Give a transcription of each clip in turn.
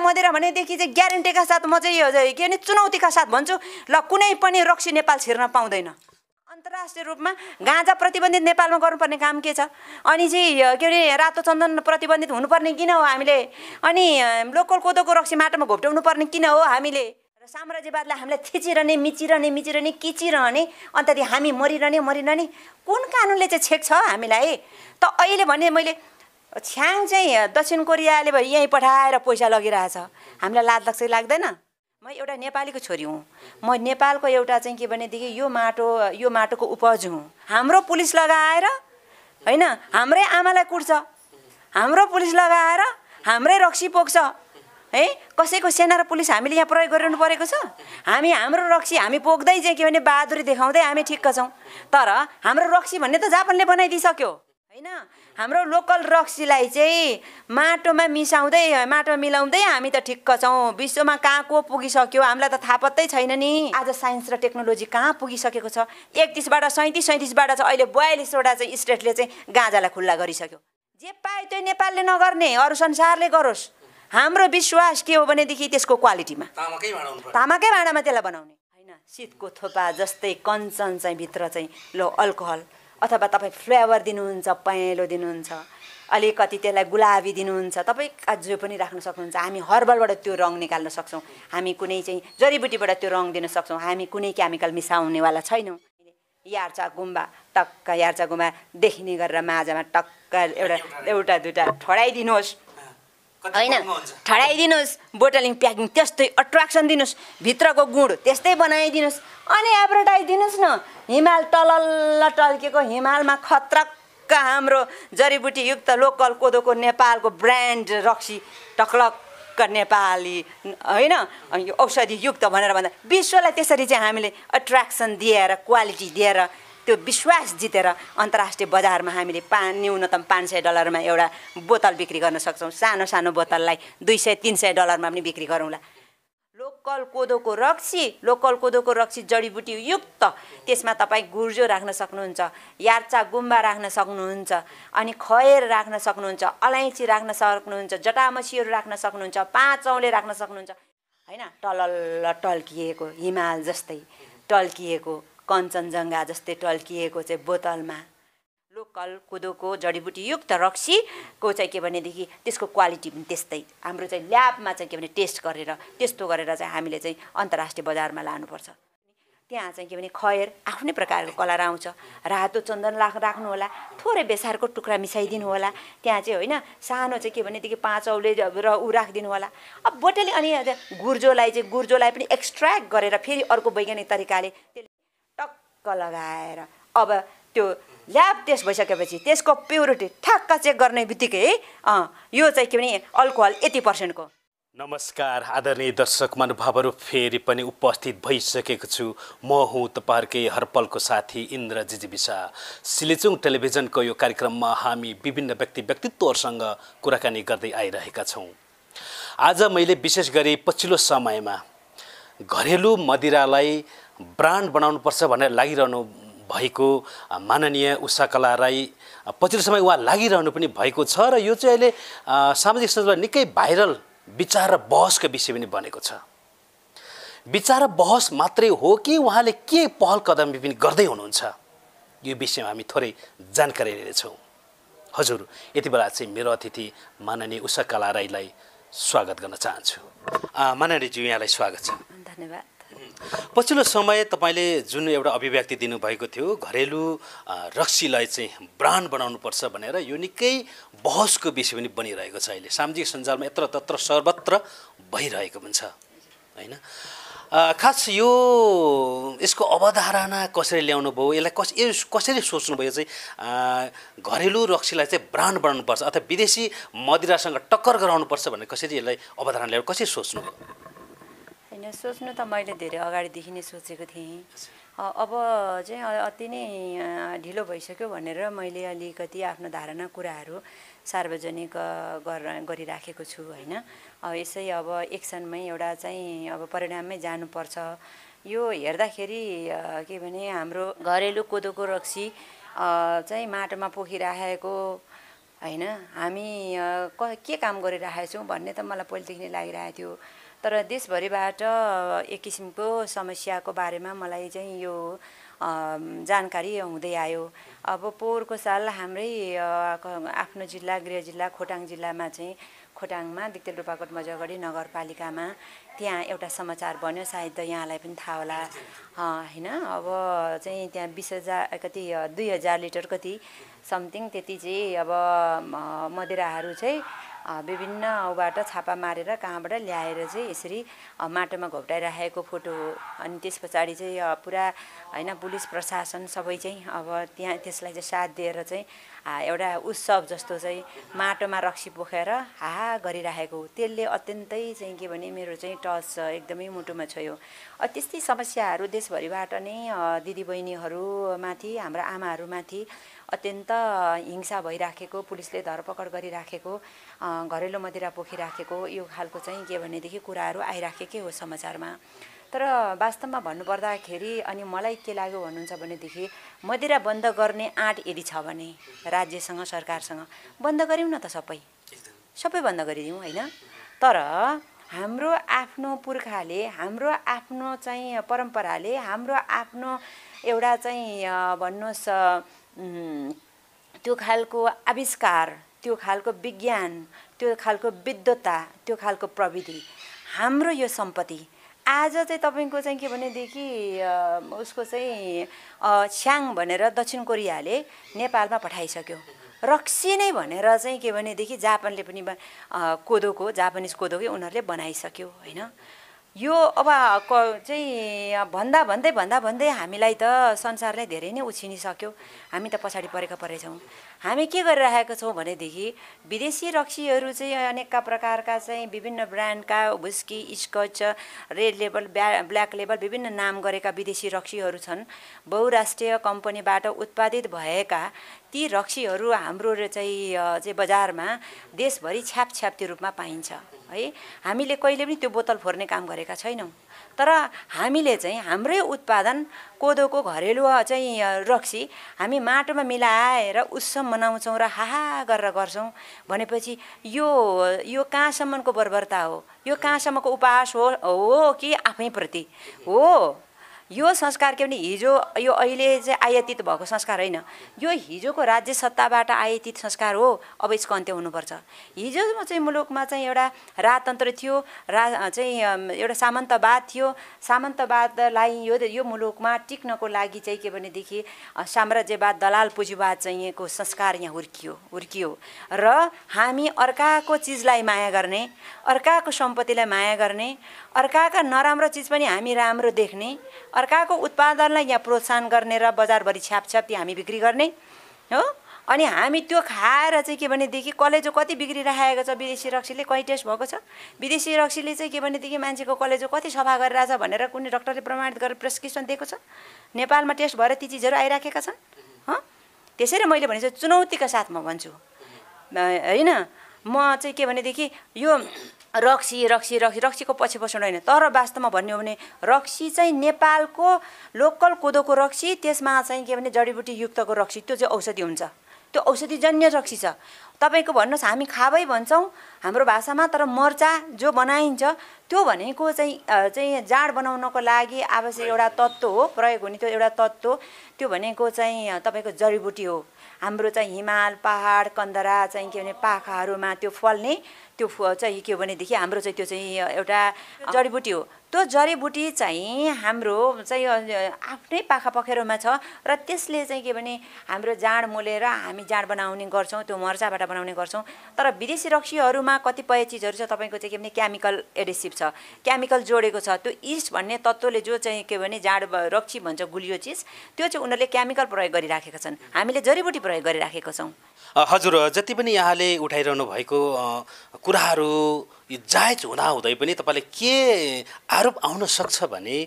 मदिरा भनेदेखि चाहिँ ग्यारेन्टीका साथ म चाहिँ के भने चुनौतीका साथ भन्छु ल कुनै पनि रक्सी नेपाल छिर्न पाउँदैन। अन्तर्राष्ट्रिय रूपमा गाँजा प्रतिबन्धित नेपालमा गर्नुपर्ने काम के छ? अनि चाहिँ के अरे रातो चन्दन प्रतिबन्धित हुनुपर्ने किन हो हामीले? अनि लोकल कोदोको रक्सी माटोमा घोप्ट्याउनु पर्ने किन हो हामीले? र साम्राज्यवादले हामीलाई थिचिरहने मिचिरहने किचिरहने अन्तखेरि हामी मरिरहने कुन कानुनले चाहिँ छेक्छ हामीलाई? त अहिले भने मैले छ्याङ चाहिँ दक्षिण कोरियाले यहीँ पठाएर पैसा लगिरहेछ, हामीलाई लाज लाग्छ लाग्दैन? म एउटा नेपालीको छोरी हुँ, म नेपालको एउटा चाहिँ के भनेदेखि यो माटोको उपज हुँ। हाम्रो पुलिस लगाएर होइन हाम्रै आमालाई कुट्छ, हाम्रो पुलिस लगाएर हाम्रै रक्सी पोख्छ है। कसैको सेना र पुलिस हामीले यहाँ प्रयोग गरिरहनु परेको छ? हाम्रो रक्सी हामी पोख्दै चाहिँ के भने बहादुरी देखाउँदै हामी ठिक्क छौँ, तर हाम्रो रक्सी भन्ने त जापानले बनाइदिइसक्यो होइन। हाम्रो लोकल रक्सीलाई चाहिँ माटोमा मिलाउँदै हामी त ठिक्क छौँ। विश्वमा कहाँ को पुगिसक्यो हामीलाई त थाहा पत्तै छैन नि। आज साइन्स र टेक्नोलोजी कहाँ पुगिसकेको छ? 31बाट 37बाट चाहिँ अहिले 42वटा चाहिँ स्टेटले चाहिँ गाँजालाई खुल्ला गरिसक्यो। जे पायो त्यो नेपालले नगर्ने, अरू संसारले गरोस्। हाम्रो विश्वास के हो भनेदेखि त्यसको क्वालिटीमा, तामाकै भाँडामा त्यसलाई बनाउने होइन। शीतको थोपा जस्तै कञ्चन चाहिँ भित्र चाहिँ लो अल्कोहल, अथवा तपाईँ फ्लेभर दिनुहुन्छ, पहेँलो दिनुहुन्छ, अलिकति त्यसलाई गुलाबी दिनुहुन्छ, तपाईँ जो पनि राख्न सक्नुहुन्छ। हामी हर्बलबाट त्यो रङ निकाल्न सक्छौँ, हामी कुनै चाहिँ जडीबुटीबाट त्यो रङ दिन सक्छौँ, हामी कुनै केमिकल मिसाउनेवाला छैनौँ। यार्चा गुम्बा टक्क यार्चा गुम्बा देखिने गरेर माझमा टक्क एउटा दुईवटा ठडाइदिनुहोस् होइन, ठडाइदिनुहोस्। बोटलिङ प्याकिङ त्यस्तै अट्र्याक्सन दिनुहोस्, भित्रको गुड त्यस्तै बनाइदिनुहोस्, अनि एडभर्टाइज दिनुहोस् न। हिमाल टलल्ल टल्केको हिमालमा खत्रक्क हाम्रो जडीबुटीयुक्त लोकल कोदोको नेपालको ब्रान्ड रक्सी टक्लक्क नेपाली होइन औषधियुक्त भनेर भन्दा विश्वलाई त्यसरी चाहिँ हामीले अट्र्याक्सन दिएर क्वालिटी दिएर त्यो विश्वास जितेर अन्तर्राष्ट्रिय बजारमा हामीले न्यूनतम $500 एउटा बोतल बिक्री गर्न सक्छौँ। सानो सानो बोतललाई $200-300 पनि बिक्री गरौँला। लोकल कोदोको रक्सी जडीबुटीयुक्त, त्यसमा तपाईँ गुर्जो राख्न सक्नुहुन्छ, यार्चा गुम्बा राख्न सक्नुहुन्छ, अनि खैर राख्न सक्नुहुन्छ, अलैँची राख्न सक्नुहुन्छ, जटामसीहरू राख्न सक्नुहुन्छ, 5 औँले राख्न सक्नुहुन्छ होइन। टलल्ल टल्किएको हिमाल जस्तै टल्किएको कञ्चनजङ्घा जस्तै टल्किएको चाहिँ बोतलमा लोकल कोदोको जडीबुटीयुक्त रक्सीको चाहिँ के भनेदेखि त्यसको क्वालिटी पनि त्यस्तै। हाम्रो चाहिँ ल्याबमा चाहिँ के भने टेस्ट गरेर त्यस्तो गरेर चाहिँ हामीले चाहिँ अन्तर्राष्ट्रिय बजारमा लानुपर्छ। त्यहाँ चाहिँ के भने खैर आफ्नै प्रकारको कलर आउँछ, रातो चन्दन राख्नु होला, थोरै बेसारको टुक्रा मिसाइदिनु होला, त्यहाँ चाहिँ होइन सानो चाहिँ के भनेदेखि 5 औँले र ऊ राखिदिनु होला। अब बोटली अनि गुर्जोलाई पनि एक्सट्र्याक्ट गरेर फेरि अर्को वैज्ञानिक तरिकाले टक्क लगाएर अब त्यो ल्याब टेस्ट भइसकेपछि त्यसको प्युरिटी ठ्याक्क चेक गर्ने बित्तिकै यो चाहिँ के भने अल्कोहल यति % को। नमस्कार आदरणीय दर्शक महानुभावहरू, फेरि पनि उपस्थित भइसकेको छु। म हुँ तपाईँहरूकै हरपलको साथी इन्द्र जिजिबिसा। सिलेचुङ टेलिभिजनको यो कार्यक्रममा हामी विभिन्न व्यक्तित्वहरूसँग कुराकानी गर्दै आइरहेका छौँ। आज मैले विशेष गरी पछिल्लो समयमा घरेलु मदिरालाई ब्रान्ड बनाउनुपर्छ भनेर लागिरहनु भएको माननीय उषाकला राई पछिल्लो समय उहाँ लागिरहनु पनि भएको छ र यो चाहिँ अहिले सामाजिक सञ्जालमा निकै भाइरल विचार र बहसको विषय पनि बनेको छ। विचार र बहस मात्रै हो कि उहाँले के पहल कदम पनि गर्दै हुनुहुन्छ, यो विषयमा हामी थोरै जानकारी लिनेछौँ। हजुर, यति बेला चाहिँ मेरो अतिथि माननीय उषाकला राईलाई स्वागत गर्न चाहन्छु। माननीयज्यू, यहाँलाई स्वागत छ। धन्यवाद। पछिल्लो समय तपाईँले जुन एउटा अभिव्यक्ति दिनुभएको थियो घरेलु रक्सीलाई चाहिँ ब्रान्ड बनाउनुपर्छ भनेर, यो निकै बहसको विषय पनि बनिरहेको छ। अहिले सामाजिक सञ्जालमा यत्र तत्र सर्वत्र भइरहेको पनि छ होइन। खास यसको अवधारणा कसरी ल्याउनु भयो, यसलाई कसरी सोच्नुभयो चाहिँ घरेलु रक्सीलाई चाहिँ ब्रान्ड बनाउनुपर्छ अथवा विदेशी मदिरासँग टक्कर गराउनुपर्छ भनेर कसरी यसलाई अवधारणा ल्याउनु कसरी सोच्नुभयो? होइन, सोच्नु त मैले धेरै अगाडिदेखि नै सोचेको थिएँ। अब चाहिँ अति नै ढिलो भइसक्यो भनेर मैले अलिकति आफ्नो धारणा कुराहरू सार्वजनिक गरिराखेको छु होइन। यसै अब एक्सनमै एउटा चाहिँ अब परिणाममै जानुपर्छ। यो हेर्दाखेरि के भने हाम्रो घरेलु कोदोको रक्सी चाहिँ माटोमा पोखिराखेको होइन हामी के काम गरिरहेका छौँ भन्ने त मलाई पहिलेदेखि नै लागिरहेको थियो। तर देशभरिबाट एक किसिमको समस्याको बारेमा मलाई चाहिँ यो जानकारी हुँदै आयो। अब पोहोरको साल हाम्रै आफ्नो जिल्ला गृह जिल्ला खोटाङ जिल्लामा चाहिँ खोटाङमा दिक्तेल रूपाकोट मझगढी नगरपालिकामा त्यहाँ एउटा समाचार बन्यो, सायद यहाँलाई पनि थाहा होला होइन। अब चाहिँ त्यहाँ 20,000 कति 2,000 लिटर कति समथिङ त्यति चाहिँ अब मदिराहरू चाहिँ विभिन्न ऊबाट छापा मारेर कहाँबाट ल्याएर चाहिँ यसरी माटोमा घोप्टाइराखेको फोटो हो। अनि त्यस पछाडि चाहिँ पुरा होइन पुलिस प्रशासन सबै चाहिँ अब त्यहाँ त्यसलाई चाहिँ साथ दिएर चाहिँ एउटा उत्सव जस्तो चाहिँ माटोमा रक्सी पोखेर हाहा गरिराखेको। त्यसले अत्यन्तै चाहिँ के भने मेरो चाहिँ टच एकदमै मुटुमा छोयो। त्यस्तै समस्याहरू देशभरिबाट नै दिदीबहिनीहरूमाथि हाम्रा आमाहरूमाथि अत्यन्त हिंसा भइराखेको, पुलिसले धरपकड गरिराखेको, घरेलु मदिरा पोखिराखेको यो खालको चाहिँ के भनेदेखि कुराहरू आइराखेकै हो समाचारमा। तर वास्तवमा भन्नुपर्दाखेरि अनि मलाई के लाग्यो भन्नुहुन्छ भनेदेखि मदिरा बन्द गर्ने आँट यदि छ भने राज्यसँग सरकारसँग बन्द गऱ्यौँ न त, सबै बन्द गरिदिउँ होइन। तर हाम्रो आफ्नो पुर्खाले, हाम्रो आफ्नो चाहिँ परम्पराले, हाम्रो आफ्नो एउटा चाहिँ भन्नुहोस् त्यो खालको आविष्कार, त्यो खालको विज्ञान, त्यो खालको विद्वता, त्यो खालको प्रविधि, हाम्रो यो सम्पत्ति आज चाहिँ तपाईँको चाहिँ के भनेदेखि उसको चाहिँ छ्याङ भनेर दक्षिण कोरियाले नेपालमा पठाइसक्यो। रक्सी नै भनेर चाहिँ के भनेदेखि जापानले पनि कोदोको जापानिज कोदोकै उनीहरूले बनाइसक्यो होइन। यो अब चाहिँ भन्दा भन्दै हामीलाई त संसारले धेरै नै उछिनिसक्यो। हामी त पछाडि परेछौँ। हामी के गरिरहेका छौँ भनेदेखि विदेशी रक्सीहरू चाहिँ अनेकका प्रकारका चाहिँ विभिन्न ब्रान्डका whisky, scotch, red label, black label विभिन्न नाम गरेका विदेशी रक्सीहरू छन्। बहुराष्ट्रिय कम्पनीबाट उत्पादित भएका ती रक्सीहरू हाम्रो चाहिँ बजारमा देशभरि छ्यापछ्याप्ती रूपमा पाइन्छ है। हामीले कहिले पनि त्यो बोतल फोर्ने काम गरेका छैनौँ। तर हामीले चाहिँ हाम्रै उत्पादन कोदोको घरेलु चाहिँ रक्सी हामी माटोमा मिलाएर उत्सव मनाउँछौँ र हाहा गरेर गर्छौँ भनेपछि यो कहाँसम्मको बर्बरता हो, यो कहाँसम्मको उपहास हो कि आफैप्रति हो। यो संस्कार के भने हिजो यो अहिले चाहिँ आयातित भएको संस्कार होइन, यो हिजोको राज्य सत्ताबाट आयातित संस्कार हो। अब यसको अन्त्य हुनुपर्छ। हिजो चाहिँ मुलुकमा चाहिँ एउटा राजतन्त्र थियो, चाहिँ एउटा सामन्तवाद थियो। सामन्तवादलाई यो मुलुकमा टिक्नको लागि चाहिँ के भनेदेखि साम्राज्यवाद, दलाल पुँजीवाद चाहिँ को संस्कार यहाँ हुर्कियो र हामी अर्काको चिजलाई माया गर्ने, अर्काको सम्पत्तिलाई माया गर्ने, अर्काका नराम्रो चिज पनि हामी राम्रो देख्ने, अर्काको उत्पादनलाई यहाँ प्रोत्साहन गर्ने र बजारभरि छ्यापछ्याप्ती हामी बिक्री गर्ने हो। अनि हामी त्यो खाएर चाहिँ के भनेदेखि कलेजो कति बिग्रिरहेको छ विदेशी रक्सीले। कहीँ टेस्ट भएको छ विदेशी रक्सीले चाहिँ के भनेदेखि मान्छेको कलेजो कति सफा गरिरहेछ भनेर कुनै डक्टरले प्रमाणित गरेर प्रेस्क्रिप्सन दिएको छ? नेपालमा टेस्ट भएर ती चिजहरू आइराखेका छन्। त्यसैले मैले भने चाहिँ चुनौतीका साथ म भन्छु होइन। म चाहिँ के भनेदेखि यो रक्सीको पछि पछाउनु होइन, तर वास्तवमा भन्यो भने रक्सी चाहिँ नेपालको लोकल कोदोको रक्सी, त्यसमा चाहिँ के भने जडीबुटी युक्तको रक्सी, त्यो चाहिँ औषधि हुन्छ। त्यो औषधिजन्य रक्सी छ। तपाईँको भन्नुहोस् हामी खाबै भन्छौँ हाम्रो भाषामा, तर मर्चा जो बनाइन्छ त्यो भनेको चाहिँ जाँड बनाउनको लागि आवश्यक एउटा तत्त्व हो, प्रयोग हुने त्यो एउटा तत्त्व। त्यो भनेको चाहिँ तपाईँको जडीबुटी हो। हाम्रो चाहिँ हिमाल, पहाड, कन्दरा चाहिँ के भने पाखाहरूमा त्यो फल्ने त्यो चाहिँ के भनेदेखि हाम्रो चाहिँ त्यो चाहिँ एउटा जडीबुटी हो। त्यो जडीबुटी चाहिँ हाम्रो चाहिँ आफ्नै पाखा पखेरोमा छ र त्यसले चाहिँ के भने हाम्रो जाँड मोलेर हामी जाँड बनाउने गर्छौँ, त्यो मर्चाबाट बनाउने गर्छौँ। तर विदेशी रक्सीहरूमा कतिपय चिजहरू छ तपाईँको चाहिँ के भने केमिकल एडेसिभ छ, केमिकल जोडेको छ। त्यो इस्ट भन्ने तत्त्वले जो चाहिँ के भने जाँड रक्सी भन्छ गुलियो चिज, त्यो चाहिँ उनीहरूले केमिकल प्रयोग गरिराखेका छन्, हामीले जडीबुटी प्रयोग गरिराखेका छौँ। हजुर, जति पनि यहाँले उठाइरहनु भएको कुराहरू जायज हुँदाहुँदै पनि तपाईँले के आरोप आउन सक्छ भने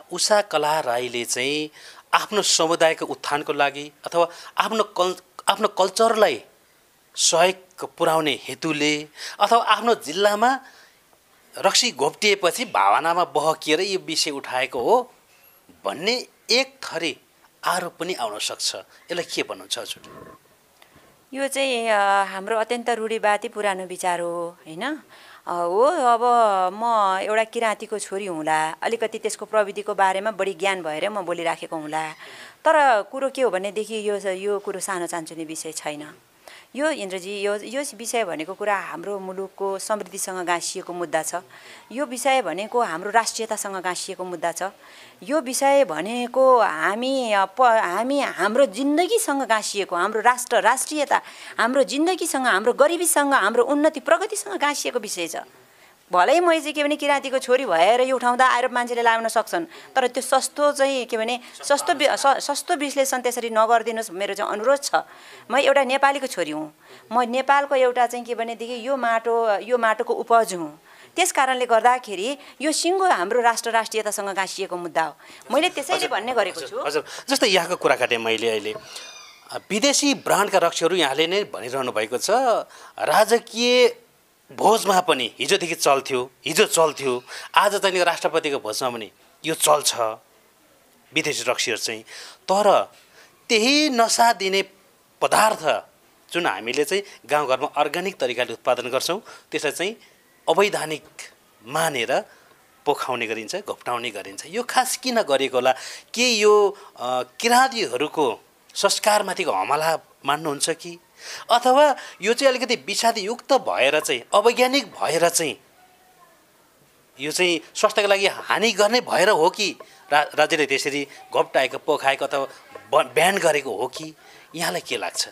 उषा कला राईले चाहिँ आफ्नो समुदायको उत्थानको लागि अथवा आफ्नो कल्चरलाई सहयोग पुर्याउने हेतुले अथवा आफ्नो जिल्लामा रक्सी घोप्टिएपछि भावनामा बहकिएर यो विषय उठाएको हो भन्ने एक थरी आरोप पनि आउन सक्छ। यसलाई के भन्नुहुन्छ हजुर? यो चाहिँ हाम्रो अत्यन्त रूढिवादी पुरानो विचार हो होइन हो। अब म एउटा किराँतीको छोरी हुँला, अलिकति त्यसको प्रविधिको बारेमा बढी ज्ञान भएर म बोलिराखेको हुँला, तर कुरो के हो भनेदेखि यो कुरो सानो चान्चुने विषय छैन। यो इन्द्रजी यो विषय भनेको कुरा हाम्रो मुलुकको समृद्धिसँग गाँसिएको मुद्दा छ। यो विषय भनेको हाम्रो राष्ट्रियतासँग गाँसिएको मुद्दा छ। यो विषय भनेको हाम्रो जिन्दगीसँग गाँसिएको, हाम्रो राष्ट्रियता, हाम्रो जिन्दगीसँग, हाम्रो गरिबीसँग, हाम्रो उन्नति प्रगतिसँग गाँसिएको विषय छ। भलै म चाहिँ के भने किराँतीको छोरी भएर यो उठाउँदा आएर मान्छेले लाउन सक्छन्, तर त्यो सस्तो चाहिँ के भने सस्तो विश्लेषण त्यसरी नगरिदिनुहोस् मेरो चाहिँ अनुरोध छ। म एउटा नेपालीको छोरी हुँ, म नेपालको एउटा चाहिँ के भनेदेखि यो माटोको उपज हुँ। त्यस कारणले गर्दाखेरि यो सिङ्गो हाम्रो राष्ट्रियतासँग गाँसिएको मुद्दा हो। मैले त्यसैले भन्ने गरेको छु। हजुर, जस्तै यहाँको कुरा काटेँ मैले, अहिले विदेशी ब्रान्डका रक्सीहरू यहाँले नै भनिरहनु भएको छ, राजकीय भोजमा पनि हिजो चल्थ्यो, आज चाहिँ राष्ट्रपतिको भोजमा पनि यो चल्छ विदेशी रक्सीहरू चाहिँ। तर त्यही नसा दिने पदार्थ जुन हामीले चाहिँ गाउँघरमा अर्ग्यानिक तरिकाले उत्पादन गर्छौँ त्यसलाई चाहिँ अवैधानिक मानेर पोखाउने गरिन्छ, घोप्टाउने गरिन्छ। यो खास किन गरिएको होला? के यो किराँतीहरूको संस्कारमाथिको हमला मान्नुहुन्छ कि, अथवा यो चाहिँ अलिकति विषादयुक्त भएर चाहिँ अवैज्ञानिक भएर चाहिँ यो चाहिँ स्वास्थ्यको लागि हानि गर्ने भएर हो कि राज्यले त्यसरी घोप्टाएको, पोखाएको अथवा ब्यान गरेको हो कि? यहाँलाई के लाग्छ?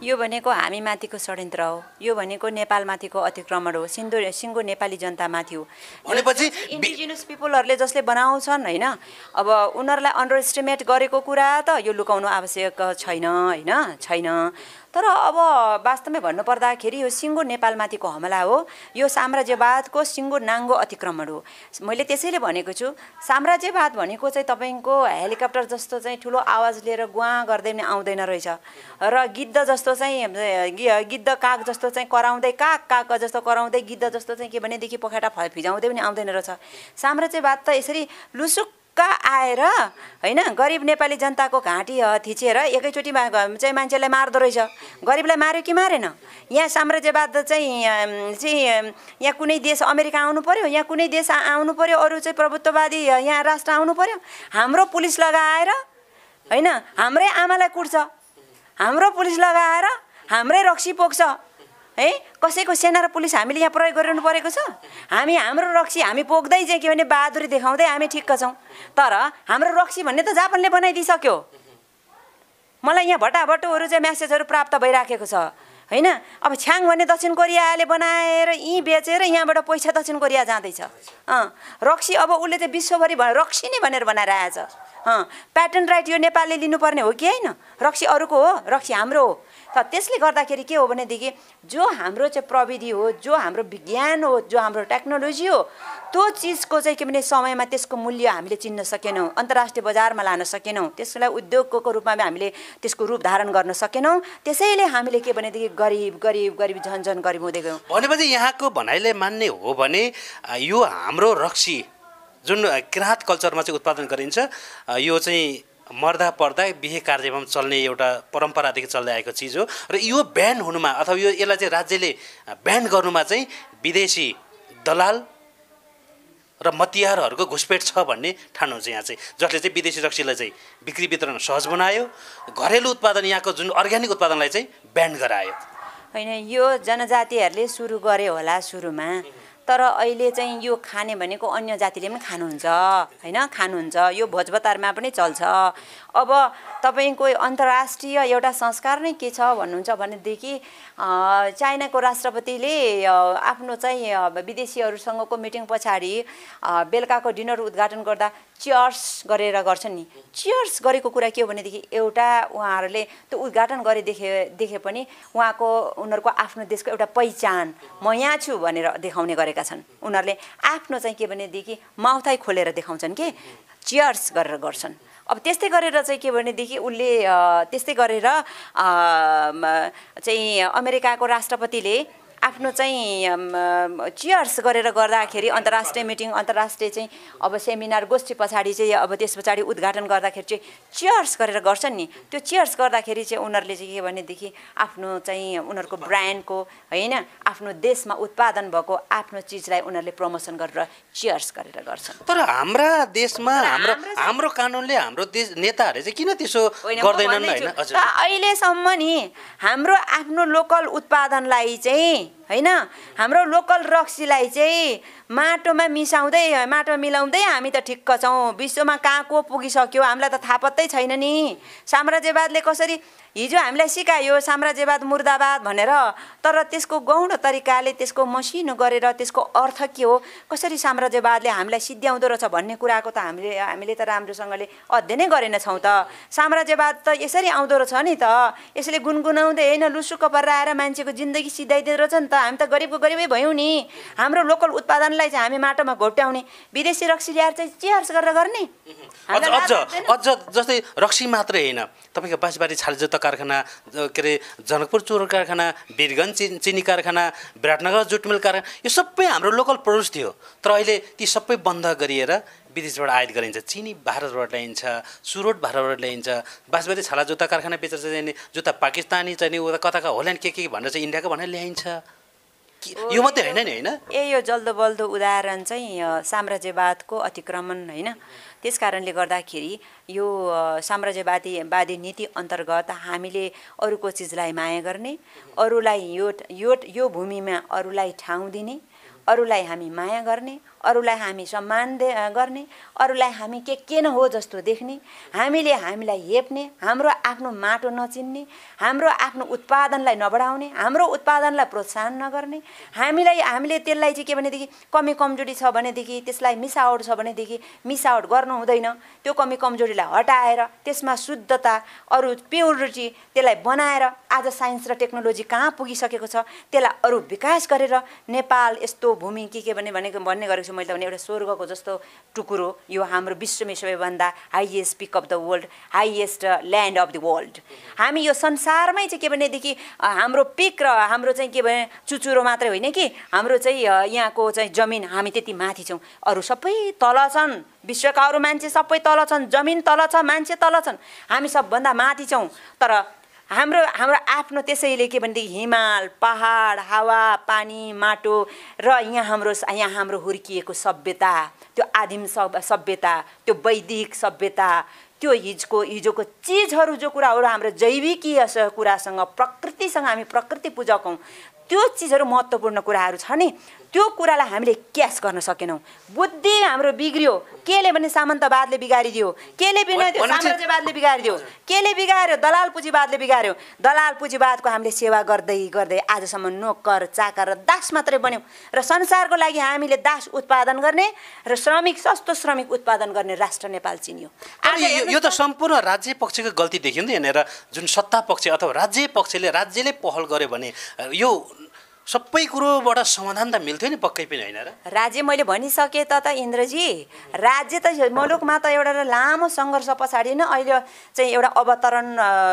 यो भनेको हामी माथिको षड्यन्त्र हो। यो भनेको नेपालमाथिको अतिक्रमण हो, सिङ्गो नेपाली जनतामाथि हो। भनेपछि इन्डिजिनस पिपुलहरूले जसले बनाउँछन् होइन, अब उनीहरूलाई अन्डर एस्टिमेट गरेको कुरा त यो लुकाउनु आवश्यक छैन। तर अब वास्तवमै भन्नुपर्दाखेरि यो सिङ्गो नेपालमाथिको हमला हो, यो साम्राज्यवादको सिङ्गो नाङ्गो अतिक्रमण हो। मैले त्यसैले भनेको छु, साम्राज्यवाद भनेको चाहिँ तपाईँको हेलिकप्टर जस्तो चाहिँ ठुलो आवाज लिएर गुहाँ गर्दै पनि आउँदैन रहेछ, र गिद्ध जस्तो चाहिँ गिद्ध काग जस्तो चाहिँ कराउँदै काग जस्तो कराउँदै गिद्ध जस्तो चाहिँ के भनेदेखि पखेटा फिजाउँदै पनि आउँदैन रहेछ। साम्राज्यवाद त यसरी लुसुक्का आएर होइन गरिब नेपाली जनताको घाँटी थिचेर एकैचोटिमा चाहिँ मान्छेलाई मार्दो रहेछ। गरिबलाई मार्यो कि मारेन? यहाँ साम्राज्यवाद चाहिँ यहाँ कुनै देश अमेरिका आउनु पर्यो, यहाँ कुनै देश आउनु पर्यो, अरू चाहिँ प्रभुत्ववादी यहाँ राष्ट्र आउनु पर्यो, हाम्रो पुलिस लगाएर होइन हाम्रै आमालाई कुट्छ, हाम्रो पुलिस लगाएर हाम्रै रक्सी पोख्छ है। कसैको सेना र पुलिस हामीले यहाँ प्रयोग गरिरहनु परेको छ? हाम्रो रक्सी हामी पोख्दै चाहिँ के भने बहादुरी देखाउँदै हामी ठिक्क छौँ, तर हाम्रो रक्सी भन्ने त जापानले बनाइदिइसक्यो। मलाई यहाँ भटाभटोहरू चाहिँ म्यासेजहरू प्राप्त भइराखेको छ होइन। अब छ्याङ भन्ने दक्षिण कोरियाले बनाएर यहीँ बेचेर यहाँबाट पैसा दक्षिण कोरिया जाँदैछ। रक्सी अब उसले चाहिँ विश्वभरि रक्सी नै भनेर बनाएर आएछ। प्याटेन्ट राइट यो नेपालले लिनुपर्ने हो कि होइन? रक्सी अरूको हो, रक्सी हाम्रो हो। त त्यसले गर्दाखेरि के हो भनेदेखि जो हाम्रो चाहिँ प्रविधि हो, जो हाम्रो विज्ञान हो, जो हाम्रो टेक्नोलोजी हो, त्यो चिजको चाहिँ के भने समयमा त्यसको मूल्य हामीले चिन्न सकेनौँ, अन्तर्राष्ट्रिय बजारमा लान सकेनौँ, त्यसलाई उद्योगको रूपमा हामीले त्यसको रूप धारण गर्न सकेनौँ। त्यसैले हामीले के भनेदेखि गरिब झन् गरिब हुँदै गयौँ। भनेपछि यहाँको भनाइले मान्ने हो भने यो हाम्रो रक्सी जुन किराँत कल्चरमा चाहिँ उत्पादन गरिन्छ, यो चाहिँ मर्दा पर्दा बिहे कार्यमा चल्ने एउटा परम्परादेखि चल्दै आएको चिज हो, र यो ब्यान हुनुमा अथवा यसलाई चाहिँ राज्यले ब्यान गर्नुमा चाहिँ विदेशी दलाल र मतियारहरूको घुसपेट छ भन्ने ठान्नुहुन्छ यहाँ चाहिँ, जसले चाहिँ विदेशी रक्सीलाई चाहिँ बिक्री वितरण सहज बनायो, घरेलु उत्पादन यहाँको जुन अर्ग्यानिक उत्पादनलाई चाहिँ ब्यान गरायो। होइन, यो जनजातिहरूले सुरु गरे होला सुरुमा, तर अहिले चाहिँ यो खाने भनेको अन्य जातिले पनि खानुहुन्छ होइन, खानुहुन्छ। यो भोजभतारमा पनि चल्छ। अब तपाईँको अन्तर्राष्ट्रिय एउटा संस्कार नै के छ भन्नुहुन्छ भनेदेखि चाइनाको राष्ट्रपतिले आफ्नो चाहिँ विदेशीहरूसँगको मिटिङ पछाडि बेलुकाको डिनर उद्घाटन गर्दा चियर्स गरेर गर्छन् नि। चियर्स गरेको कुरा के हो भनेदेखि एउटा उहाँहरूले त्यो उद्घाटन गरे देखे पनि उनीहरूको आफ्नो देशको एउटा पहिचान, म यहाँ छु भनेर देखाउने गरेका छन्। उनीहरूले आफ्नो चाहिँ के भनेदेखि माउथै खोलेर देखाउँछन् कि चियर्स गरेर गर्छन्। अब त्यस्तै गरेर चाहिँ के भनेदेखि उसले त्यस्तै गरेर चाहिँ अमेरिकाको राष्ट्रपतिले आफ्नो चाहिँ चियर्स गरेर गर्दाखेरि अन्तर्राष्ट्रिय मिटिङ अन्तर्राष्ट्रिय चाहिँ अब सेमिनार गोष्ठी पछाडि चाहिँ अब त्यस पछाडि उद्घाटन गर्दाखेरि चाहिँ चियर्स गरेर गर्छन् नि त्यो चियर्स गर्दाखेरि चाहिँ उनीहरूले चाहिँ के भनेदेखि आफ्नो चाहिँ उनीहरूको ब्रान्डको होइन आफ्नो देशमा उत्पादन भएको आफ्नो चिजलाई उनीहरूले प्रमोसन गरेर चियर्स गरेर गर्छन्। तर हाम्रा देशमा हाम्रो कानुनले हाम्रो देश नेताहरूले चाहिँ किन त्यसो गर्दैनन् होइन? हजुर अहिलेसम्म नि हाम्रो आफ्नो लोकल उत्पादनलाई चाहिँ होइन हाम्रो लोकल रक्सीलाई चाहिँ माटोमा मिलाउँदै हामी त ठिक्क छौँ। विश्वमा कहाँ को पुगिसक्यो हामीलाई त थाहा पत्तै छैन नि। साम्राज्यवादले कसरी हिजो हामीलाई सिकायो साम्राज्यवाद मुर्दाबाद भनेर, तर त्यसको गौण तरिकाले त्यसको मसिनो गरेर त्यसको अर्थ के हो कसरी साम्राज्यवादले हामीलाई सिद्ध्याउँदो रहेछ भन्ने कुराको त हामीले त राम्रोसँगले अध्ययनै गरेन छौँ त। साम्राज्यवाद त यसरी आउँदो रहेछ नि त, यसले गुनगुनाउँदै होइन लुसुक्क परेर आएर मान्छेको जिन्दगी सिद्धाइदिँदो रहेछ नि त। हामी त गरिबको गरिबै भयौँ नि। हाम्रो लोकल उत्पादनलाई चाहिँ हामी माटोमा घोट्याउने, विदेशी रक्सी ल्याएर चाहिँ चियर्स गरेर गर्ने। अझ जस्तै रक्सी मात्रै होइन, तपाईँको बाँसबारी छालजोता कारखाना, के अरे जनकपुर चुरोट कारखाना, वीरगञ्ज चिनी कारखाना, विराटनगर जुट मिल कारखाना, यो सबै हाम्रो लोकल प्रोड्युस थियो। तर अहिले ती सबै बन्द गरिएर विदेशबाट आयात गरिन्छ। चिनी भारतबाट ल्याइन्छ, सुरोट भारतबाट ल्याइन्छ, बाँसबारी छाला जुत्ता कारखाना बेचेर चाहिँ जुत्ता पाकिस्तानी चाहिँ उता कताका होल्यान्ड के भनेर चाहिँ इन्डियाको भनेर ल्याइन्छ। यो मात्रै होइन नि होइन? यो जल्दो बल्दो उदाहरण चाहिँ साम्राज्यवादको अतिक्रमण होइन। त्यस कारणले गर्दाखेरि यो साम्राज्यवादी नीति अन्तर्गत हामीले अरूको चिजलाई माया गर्ने, अरूलाई यो भूमिमा अरूलाई ठाउँ दिने, अरूलाई हामी माया गर्ने, अरूलाई हामी सम्मान गर्ने, अरूलाई हामी के न हो जस्तो देख्ने, हामीलाई हेप्ने, हाम्रो आफ्नो माटो नचिन्ने, हाम्रो आफ्नो उत्पादनलाई नबढाउने, हाम्रो उत्पादनलाई प्रोत्साहन नगर्ने, हामीले त्यसलाई चाहिँ के भनेदेखि कमी कमजोरी छ भनेदेखि त्यसलाई मिसावट छ भनेदेखि मिसावट गर्नु हुँदैन। त्यो कमी कमजोरीलाई हटाएर त्यसमा शुद्धता अरू प्योरिटी त्यसलाई बनाएर आज साइन्स र टेक्नोलोजी कहाँ पुगिसकेको छ त्यसलाई अरू विकास गरेर नेपाल यस्तो भूमि के भन्ने गरेको छु मैले भने एउटा स्वर्गको जस्तो टुकुरो यो हाम्रो विश्वमै सबैभन्दा highest pick of the world, highest land of the world. हामी यो संसारमै चाहिँ के भनेदेखि हाम्रो पिक र हाम्रो चाहिँ के भने चुचुरो मात्रै होइन कि हाम्रो चाहिँ यहाँको चाहिँ जमिन हामी त्यति माथि छौँ, अरू सबै तल छन्। विश्वका अरू मान्छे सबै तल छन्, जमिन तल छ, मान्छे तल छन्, हामी सबभन्दा माथि छौँ। तर हाम्रो आफ्नो त्यसैले के भनेदेखि हिमाल, पहाड, हावा, पानी, माटो र यहाँ हाम्रो हुर्किएको सभ्यता, त्यो आदिम सभ्यता, त्यो वैदिक सभ्यता, त्यो हिजोको चिजहरू जो कुराहरू हाम्रो जैविकीय कुरासँग प्रकृतिसँग हामी प्रकृति पूजक हौँ, त्यो चिजहरू महत्त्वपूर्ण कुराहरू छ नि, त्यो कुरालाई हामीले क्याच गर्न सकेनौँ। बुद्धि हाम्रो बिग्रियो, केले भने सामन्तवादले बिगारिदियो, केले साम्राज्यवादले बिगारिदियो, केले बिगार्यो दलाल पुँजीवादले बिगार्यो। दलाल पुँजीवादको हामीले सेवा गर्दै गर्दै आजसम्म नोकर चाकर र दास मात्रै बन्यौँ र संसारको लागि हामीले दास उत्पादन गर्ने र सस्तो श्रमिक उत्पादन गर्ने राष्ट्र नेपाल चिनियो। यो त सम्पूर्ण राज्य पक्षको गल्ती देखियो नि यहाँनिर। जुन सत्ता पक्ष अथवा राज्यले पहल गर्यो भने यो सबै कुरोबाट समाधान त मिल्थ्यो नि, पक्कै पनि होइन र? राज्य मैले भनिसकेँ त इन्द्रजी, राज्य त मुलुकमा त एउटा लामो सङ्घर्ष पछाडि नै अहिले चाहिँ एउटा अवतरण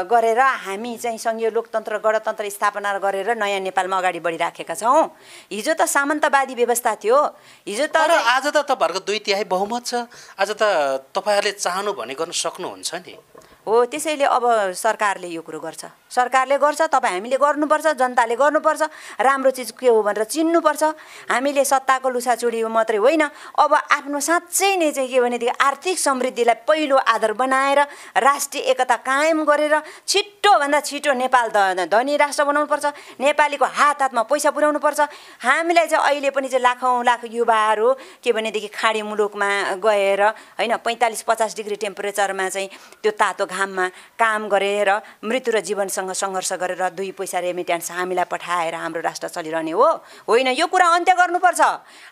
गरेर हामी चाहिँ सङ्घीय लोकतन्त्र गणतन्त्र स्थापना गरेर नयाँ नेपालमा अगाडि बढिराखेका छौँ। हिजो त सामन्तवादी व्यवस्था थियो, हिजो त आज त तपाईँहरूको 2/3 बहुमत छ। आज त तपाईँहरूले चाहनु भने गर्न सक्नुहुन्छ नि हो। त्यसैले अब सरकारले यो कुरो गर्छ, सरकारले गर्छ, तपाईँ हामीले गर्नुपर्छ, जनताले गर्नुपर्छ, राम्रो चिज के हो भनेर चिन्नुपर्छ। हामीले सत्ताको लुसाचुडी मात्रै होइन, अब आफ्नो साँच्चै नै चाहिँ के भनेदेखि आर्थिक समृद्धिलाई पहिलो आधार बनाएर राष्ट्रिय एकता कायम गरेर छिटोभन्दा छिटो नेपाल धनी राष्ट्र बनाउनुपर्छ, नेपालीको हातमा पैसा पुर्याउनुपर्छ। हामीलाई चाहिँ अहिले पनि चाहिँ लाख युवाहरू के भनेदेखि खाडी मुलुकमा गएर होइन 45-50 डिग्री टेम्परेचरमा चाहिँ त्यो तातो घाममा काम गरेर मृत्यु र जीवनसँग सङ्घर्ष गरेर 2 पैसा रेमिट्यान्स हामीलाई पठाएर हाम्रो राष्ट्र चलिरहने हो होइन। यो कुरा अन्त्य गर्नुपर्छ।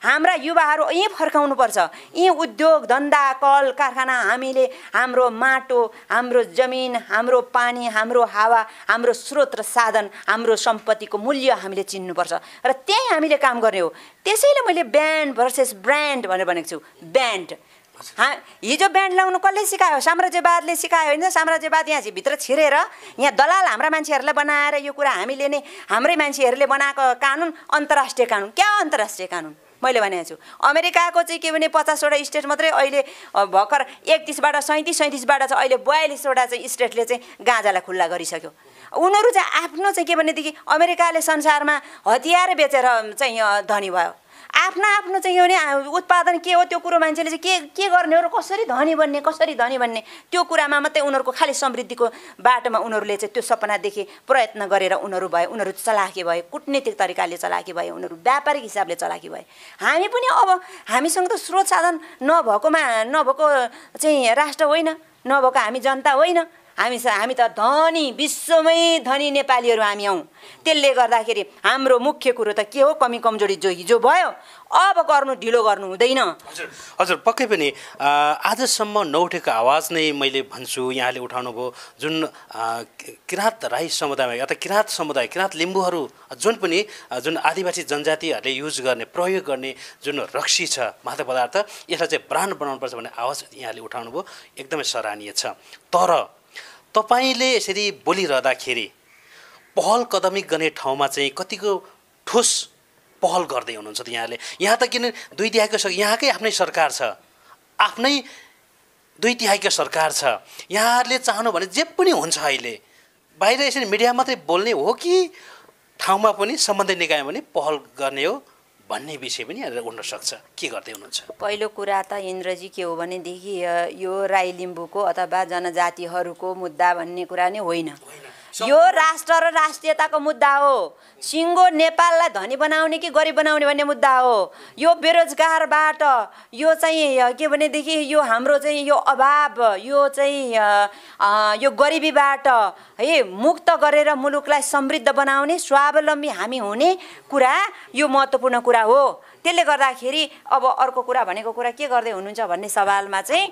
हाम्रा युवाहरू यहीँ फर्काउनुपर्छ। यी उद्योग धन्दा कल कारखाना हामीले हाम्रो माटो, हाम्रो जमिन, हाम्रो पानी, हाम्रो हावा, हाम्रो स्रोत र साधन, हाम्रो सम्पत्तिको मूल्य हामीले चिन्नुपर्छ र त्यही हामीले काम गर्ने हो। त्यसैले मैले ब्यान्ड भर्सेस ब्रान्ड भनेर भनेको छु। ब्यान्ड हिजो ब्यान्ड लाउनु कसले सिकायो? साम्राज्यवादले सिकायो होइन? साम्राज्यवाद यहाँ चाहिँ भित्र छिरेर यहाँ दलाल हाम्रा मान्छेहरूलाई बनाएर यो कुरा हामीले नै हाम्रै मान्छेहरूले बनाएको कानुन अन्तर्राष्ट्रिय कानुन। क्या अन्तर्राष्ट्रिय कानुन? मैले भनेको छु अमेरिकाको चाहिँ के भने 50वटा स्टेट मात्रै अहिले भर्खर 31बाट 37बाट चाहिँ अहिले 42वटा चाहिँ स्टेटले चाहिँ गाँजालाई खुल्ला गरिसक्यो। उनीहरू चाहिँ आफ्नो चाहिँ के भनेदेखि अमेरिकाले संसारमा हतियार बेचेर चाहिँ धनी भयो। आफ्नो चाहिँ के भने उत्पादन के हो त्यो कुरो मान्छेले चाहिँ के गर्ने हो र कसरी धनी बन्ने त्यो कुरामा मात्रै उनीहरूको खालि समृद्धिको बाटोमा उनीहरूले चाहिँ त्यो सपना देखे प्रयत्न गरेर उनीहरू भए। उनीहरू चलाखी भए, कूटनीतिक तरिकाले चलाखी भए, उनीहरू व्यापारिक हिसाबले चलाखी भए। हामी पनि अब हामीसँग त स्रोत साधन नभएको चाहिँ राष्ट्र होइन, नभएको हामी जनता होइन। हामी त धनी, विश्वमै धनी नेपालीहरू हामी हौँ। त्यसले गर्दाखेरि हाम्रो मुख्य कुरो त के हो? कमी कमजोरी जो हिजो भयो अब ढिलो गर्नु हुँदैन। हजुर पक्कै पनि आजसम्म नउठेको आवाज नै मैले भन्छु यहाँले उठाउनु भयो। जुन किराँत राई समुदाय अथवा किराँत लिम्बूहरू जुन आदिवासी जनजातिहरूले युज गर्ने प्रयोग गर्ने जुन रक्सी छ मादक पदार्थ, यसलाई चाहिँ ब्रान्ड बनाउनुपर्छ भन्ने आवाज यहाँले उठाउनु भयो, एकदमै सराहनीय छ। तर तपाईले यसरी बोलिरहँदाखेरि पहल कदमी गर्ने ठाउँमा चाहिँ कतिको ठोस पहल गर्दै हुनुहुन्छ त यहाँले? यहाँ त किन 2 तिहाईको यहाँकै आफ्नै सरकार छ, आफ्नै 2 तिहाईको सरकार छ। यहाँहरूले चाहनु भने जे पनि हुन्छ। अहिले बाहिर यसरी मिडिया मात्रै बोल्ने हो कि ठाउँमा पनि सम्बन्धित निकायमा पनि पहल गर्ने हो भन्ने विषय पनि यहाँनिर उठ्न सक्छ? के गर्दै हुनुहुन्छ? पहिलो कुरा त इन्द्रजी के हो भनेदेखि यो राई लिम्बूको अथवा जनजातिहरूको मुद्दा भन्ने कुरा नै होइन। यो राष्ट्र र राष्ट्रियताको मुद्दा हो। सिङ्गो नेपाललाई धनी बनाउने कि गरिब बनाउने भन्ने मुद्दा हो। यो बेरोजगारबाट यो चाहिँ के भनेदेखि यो हाम्रो चाहिँ यो अभाव यो चाहिँ यो गरिबीबाट है मुक्त गरेर मुलुकलाई समृद्ध बनाउने स्वावलम्बी हामी हुने कुरा यो महत्त्वपूर्ण कुरा हो। त्यसले गर्दाखेरि अब अर्को कुरा भनेको कुरा के गर्दै हुनुहुन्छ भन्ने सवालमा चाहिँ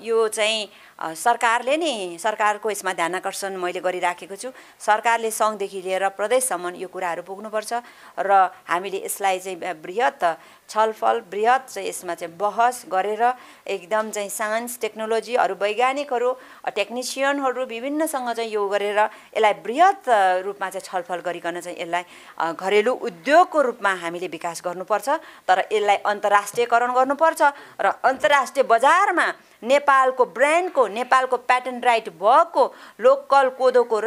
यो चाहिँ सरकारले नि सरकारको यसमा ध्यान आकर्षण मैले गरिराखेको छु। सरकारले सङ्घदेखि लिएर प्रदेशसम्म यो कुराहरू पुग्नुपर्छ र हामीले यसलाई चाहिँ बृहत छलफल बृहत चाहिँ यसमा चाहिँ बहस गरेर एकदम चाहिँ साइन्स टेक्नोलोजीहरू वैज्ञानिकहरू टेक्निसियनहरू विभिन्नसँग चाहिँ यो गरेर यसलाई बृहत रूपमा चाहिँ छलफल गरिकन चाहिँ यसलाई घरेलु उद्योगको रूपमा हामीले विकास गर्नुपर्छ। तर यसलाई अन्तर्राष्ट्रियकरण गर्नुपर्छ र अन्तर्राष्ट्रिय बजारमा नेपालको ब्रान्डको नेपालको प्याटेन्ट राइट भएको लोकल कोदोको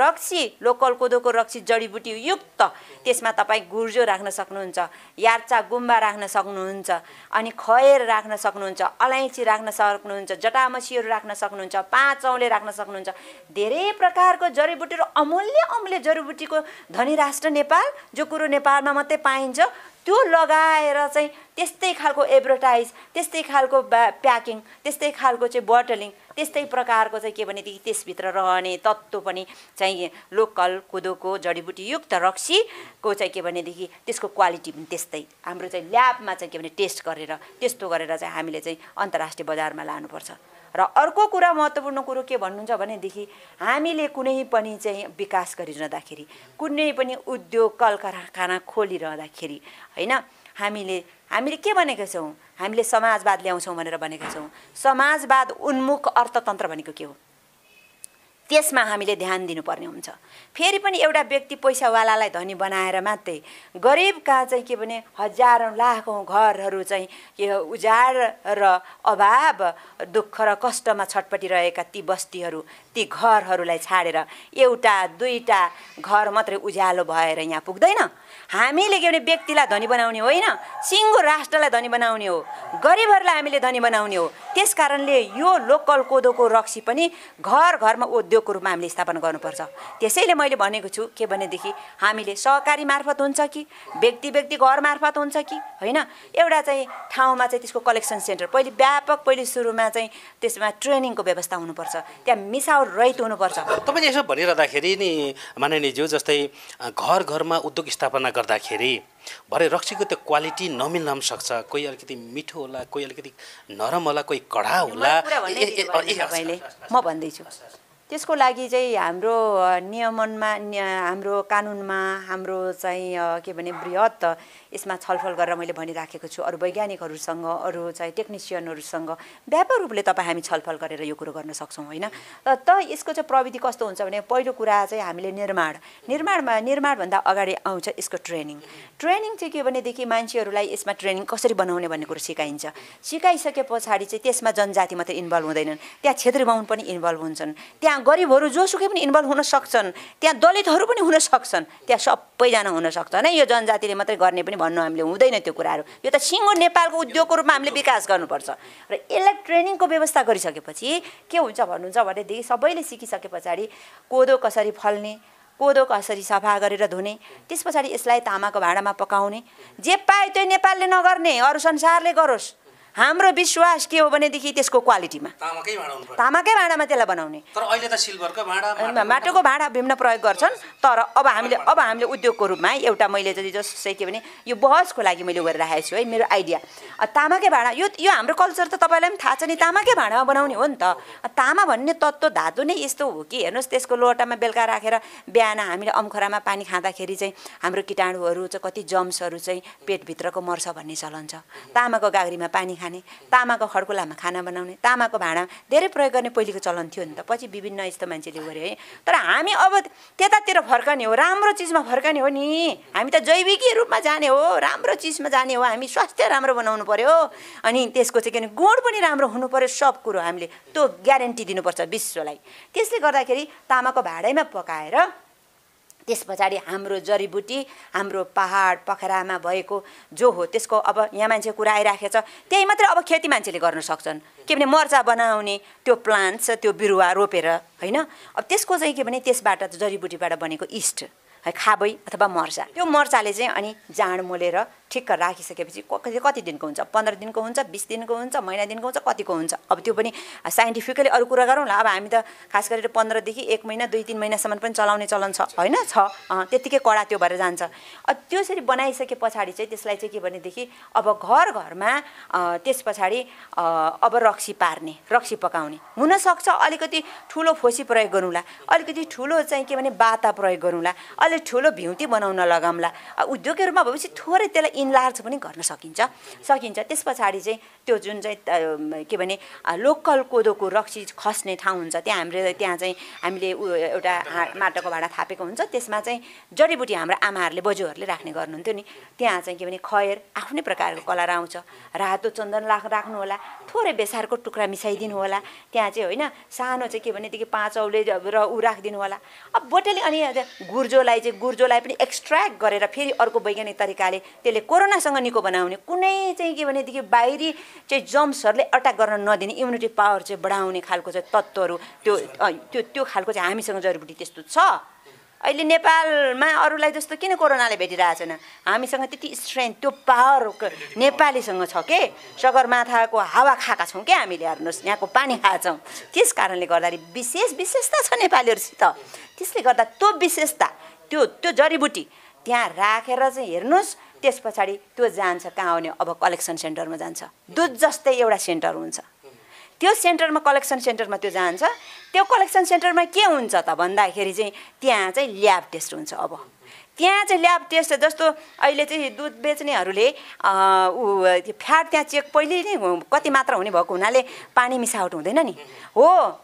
रक्सी जडीबुटी युक्त त्यसमा तपाईँ गुर्जो राख्न सक्नुहुन्छ, यार्चा गुम्बा राख्न सक्नुहुन्छ, अनि खैर राख्न सक्नुहुन्छ, अलैँची राख्न सक्नुहुन्छ, जटामसीहरू राख्न सक्नुहुन्छ, 5 औँले राख्न सक्नुहुन्छ। धेरै प्रकारको जडीबुटी र अमूल्य जडीबुटीको धनी राष्ट्र नेपाल, जो कुरो नेपालमा मात्रै पाइन्छ त्यो लगाएर चाहिँ त्यस्तै खालको एडभर्टाइज, त्यस्तै खालको प्याकिङ, त्यस्तै खालको चाहिँ बोटलिङ, त्यस्तै प्रकारको चाहिँ के भनेदेखि त्यसभित्र रहने तत्त्व पनि चाहिँ लोकल कोदोको जडीबुटीयुक्त रक्सीको चाहिँ के भनेदेखि त्यसको क्वालिटी पनि त्यस्तै हाम्रो चाहिँ ल्याबमा चाहिँ के भने टेस्ट गरेर त्यस्तो गरेर चाहिँ हामीले चाहिँ अन्तर्राष्ट्रिय बजारमा लानुपर्छ। र अर्को कुरा महत्त्वपूर्ण कुरो के भन्नुहुन्छ भनेदेखि हामीले कुनै पनि चाहिँ विकास गरिरहँदाखेरि कुनै पनि उद्योग कल कारखाना खोलिरहँदाखेरि होइन हामीले के भनेका छौँ? हामीले समाजवाद ल्याउँछौँ भनेर भनेका छौँ। समाजवाद उन्मुख अर्थतन्त्र भनेको के हो? त्यसमा हामीले ध्यान दिनुपर्ने हुन्छ। फेरि पनि एउटा व्यक्ति पैसावालालाई धनी बनाएर मात्रै गरिबका चाहिँ के भने हजारौँ लाखौँ घरहरू चाहिँ उजाड र अभाव दुःख र कष्टमा छटपटिरहेका ती बस्तीहरू ती घरहरूलाई छाडेर एउटा दुईटा घर मात्रै उज्यालो भएर यहाँ पुग्दैन। हामीले के भने व्यक्तिलाई धनी बनाउने होइन, सिङ्गो राष्ट्रलाई धनी बनाउने हो, गरिबहरूलाई हामीले धनी बनाउने हो। त्यसकारणले यो लोकल कोदोको रक्सी पनि घर घरमा उद्योगको रूपमा हामीले स्थापना गर्नुपर्छ। त्यसैले मैले भनेको छु के भनेदेखि हामीले सहकारी मार्फत हुन्छ कि व्यक्ति घर मार्फत हुन्छ कि होइन, एउटा चाहिँ ठाउँमा चाहिँ त्यसको कलेक्सन सेन्टर पहिले सुरुमा चाहिँ त्यसमा ट्रेनिङको व्यवस्था हुनुपर्छ, त्यहाँ मिसावट रहित हुनुपर्छ। तपाईँले यसो भनिरहँदाखेरि नि माननीयज्यू जस्तै घर घरमा उद्योग स्थापना गर्दाखेरि भरे रक्सीको त्यो क्वालिटी नमिल्न पनि सक्छ। कोही अलिकति मिठो होला, कोही अलिकति नरम होला, कोही कडा होला। म भन्दैछु त्यसको लागि चाहिँ हाम्रो नियमनमा हाम्रो कानुनमा हाम्रो चाहिँ के भने बृहत यसमा छलफल गरेर मैले भनिराखेको छु अरू वैज्ञानिकहरूसँग अरू चाहिँ टेक्निसियनहरूसँग व्यापक रूपले तपाईँ हामी छलफल गरेर यो कुरो गर्न सक्छौँ होइन। त यसको चाहिँ प्रविधि कस्तो हुन्छ भने पहिलो कुरा चाहिँ हामीले निर्माणभन्दा अगाडि आउँछ यसको ट्रेनिङ चाहिँ के भनेदेखि मान्छेहरूलाई यसमा ट्रेनिङ कसरी बनाउने भन्ने कुरो सिकाइन्छ। सिकाइसके पछाडि चाहिँ त्यसमा जनजाति मात्रै इन्भल्भ हुँदैनन्, त्यहाँ क्षेत्री बाहुन पनि इन्भल्भ हुन्छन्, त्यहाँ गरिबहरू जोसुकै पनि इन्भल्भ हुन सक्छन्, त्यहाँ दलितहरू पनि हुन सक्छन्, त्यहाँ सबैजना हुन सक्छ होइन। यो जनजातिले मात्रै गर्ने पनि भन्नु हामीले हुँदैन त्यो कुराहरू। यो त सिङ्गो नेपालको उद्योगको रूपमा हामीले विकास गर्नुपर्छ र यसलाई ट्रेनिङको व्यवस्था गरिसकेपछि के हुन्छ भन्नुहुन्छ भनेदेखि सबैले सिकिसके पछाडि कोदो कसरी फल्ने, कोदो कसरी सफा गरेर धुने, त्यस पछाडि यसलाई तामाको भाँडामा पकाउने, जे पाए त्यो नेपालले नगर्ने अरू संसारले गरोस्। हाम्रो विश्वास के हो भनेदेखि त्यसको क्वालिटीमा तामाकै भाँडामा त्यसलाई बनाउने। तर अहिले त सिल्भरको भाँडा माटोको भाँडा विभिन्न प्रयोग गर्छन्। तर अब हामीले उद्योगको रूपमा एउटा मैले जस्तै के भने यो बहसको लागि मैले गरिराखेको छु है मेरो आइडिया। तामाकै भाँडा यो हाम्रो कल्चर त तपाईँलाई पनि थाहा छ नि, तामाकै भाँडामा बनाउने हो नि त। तामा भन्ने तत्त्व धातु नै यस्तो हो कि हेर्नुहोस् त्यसको लोटामा बेलुका राखेर बिहान हामीले अम्खरामा पानी खाँदाखेरि चाहिँ हाम्रो किटाणुहरू चाहिँ कति जम्सहरू चाहिँ पेटभित्रको मर्छ भन्ने चलन छ। तामाको गाग्रीमा पानी खाने, तामाको खड्कुलामा खाना बनाउने, तामाको भाँडा धेरै प्रयोग गर्ने पहिलेको चलन थियो नि त। पछि विभिन्न यस्तो मान्छेले गरे है। तर हामी अब त्यतातिर फर्कने हो, राम्रो चिजमा फर्कने हो नि। हामी त जैविकी रूपमा जाने हो, राम्रो चिजमा जाने हो। हामी स्वास्थ्य राम्रो बनाउनु पर्यो अनि त्यसको चाहिँ के गुण पनि राम्रो हुनु पर्यो। सब कुरो हामीले त्यो ग्यारेन्टी दिनुपर्छ विश्वलाई। त्यसले गर्दाखेरि तामाको भाँडामा पकाएर त्यस पछाडि हाम्रो जडीबुटी हाम्रो पहाड पोखरामा भएको जो हो त्यसको अब यहाँ मान्छे कुरा आइराखेको छ त्यही मात्रै अब खेती मान्छेले गर्न सक्छन्। के भने मर्चा बनाउने त्यो प्लान्ट्स त्यो बिरुवा रोपेर होइन। अब त्यसको चाहिँ के भने त्यसबाट जडीबुटीबाट बनेको इस्ट है खाबै अथवा मर्चा, त्यो मर्चाले चाहिँ अनि जाँड मोलेर ठिक्क राखिसकेपछि कति दिनको हुन्छ, 15 दिनको हुन्छ, 20 दिनको हुन्छ, महिना दिनको हुन्छ, कतिको हुन्छ। अब त्यो पनि साइन्टिफिकली अरू कुरा गरौँ ल। अब हामी त खास गरेर 15 देखि 1 महिना 2-3 महिनासम्म पनि चलाउने चलन छ होइन छ। त्यतिकै कडा त्यो भएर जान्छ। अब त्यसरी बनाइसके पछाडि चाहिँ त्यसलाई चाहिँ के भनेदेखि अब घरमा त्यस पछाडि अब रक्सी पार्ने, रक्सी पकाउने हुनसक्छ। अलिकति ठुलो फोसी प्रयोग गरौँला, अलिकति ठुलो चाहिँ के भने बाता प्रयोग गरौँला, अलिक ठुलो भिउती बनाउन लगाउँला। उद्योगको रूपमा भएपछि थोरै त्यसलाई इन्लार्ज पनि गर्न सकिन्छ। त्यस पछाडि चाहिँ त्यो जुन चाहिँ के भने लोकल कोदोको रक्सी खस्ने ठाउँ हुन्छ त्यहाँ चाहिँ हामीले एउटा माटोको भाँडा थापेको हुन्छ। त्यसमा चाहिँ जडीबुटी हाम्रो आमाहरूले बजुहरूले राख्ने गर्नुहुन्थ्यो नि। त्यहाँ चाहिँ के भने खैर आफ्नै प्रकारको कलर आउँछ, रातो चन्दन राख्नु होला, थोरै बेसारको टुक्रा मिसाइदिनु होला। त्यहाँ चाहिँ होइन सानो चाहिँ के भनेदेखि 5 औले र ऊ राखिदिनु होला। अब बोटेले अनि गुर्जोलाई पनि एक्सट्र्याक्ट गरेर फेरि अर्को वैज्ञानिक तरिकाले त्यसले कोरोनासँग निको बनाउने, कुनै चाहिँ के भनेदेखि बाहिरी चाहिँ जम्सहरूले अट्याक गर्न नदिने, इम्युनिटी पावर चाहिँ बढाउने खालको चाहिँ तत्त्वहरू त्यो खालको चाहिँ हामीसँग जडीबुटी त्यस्तो छ। अहिले नेपालमा अरूलाई जस्तो किन कोरोनाले भेटिरहेको छैन? हामीसँग त्यति स्ट्रेन्थ त्यो पावर नेपालीसँग छ के। सगरमाथाको हावा खाएका छौँ क्या हामीले। हेर्नुहोस् यहाँको पानी खाएका छौँ। त्यस कारणले गर्दाखेरि विशेषता छ नेपालीहरूसित। त्यसले गर्दा त्यो विशेषता त्यो जडीबुटी त्यहाँ राखेर चाहिँ हेर्नुहोस् त्यस पछाडि त्यो जान्छ कहाँ आउने अब कलेक्सन सेन्टरमा जान्छ। दुध जस्तै एउटा सेन्टर हुन्छ, त्यो सेन्टरमा कलेक्सन सेन्टरमा त्यो जान्छ। त्यो कलेक्सन सेन्टरमा के हुन्छ त भन्दाखेरि चाहिँ त्यहाँ चाहिँ ल्याब टेस्ट हुन्छ। अब त्यहाँ चाहिँ ल्याब टेस्ट जस्तो अहिले चाहिँ दुध बेच्नेहरूले त्यो फ्याट त्यहाँ चेक पहिले नै कति मात्रा हुने भएको हुनाले पानी मिसावट हुँदैन नि हो।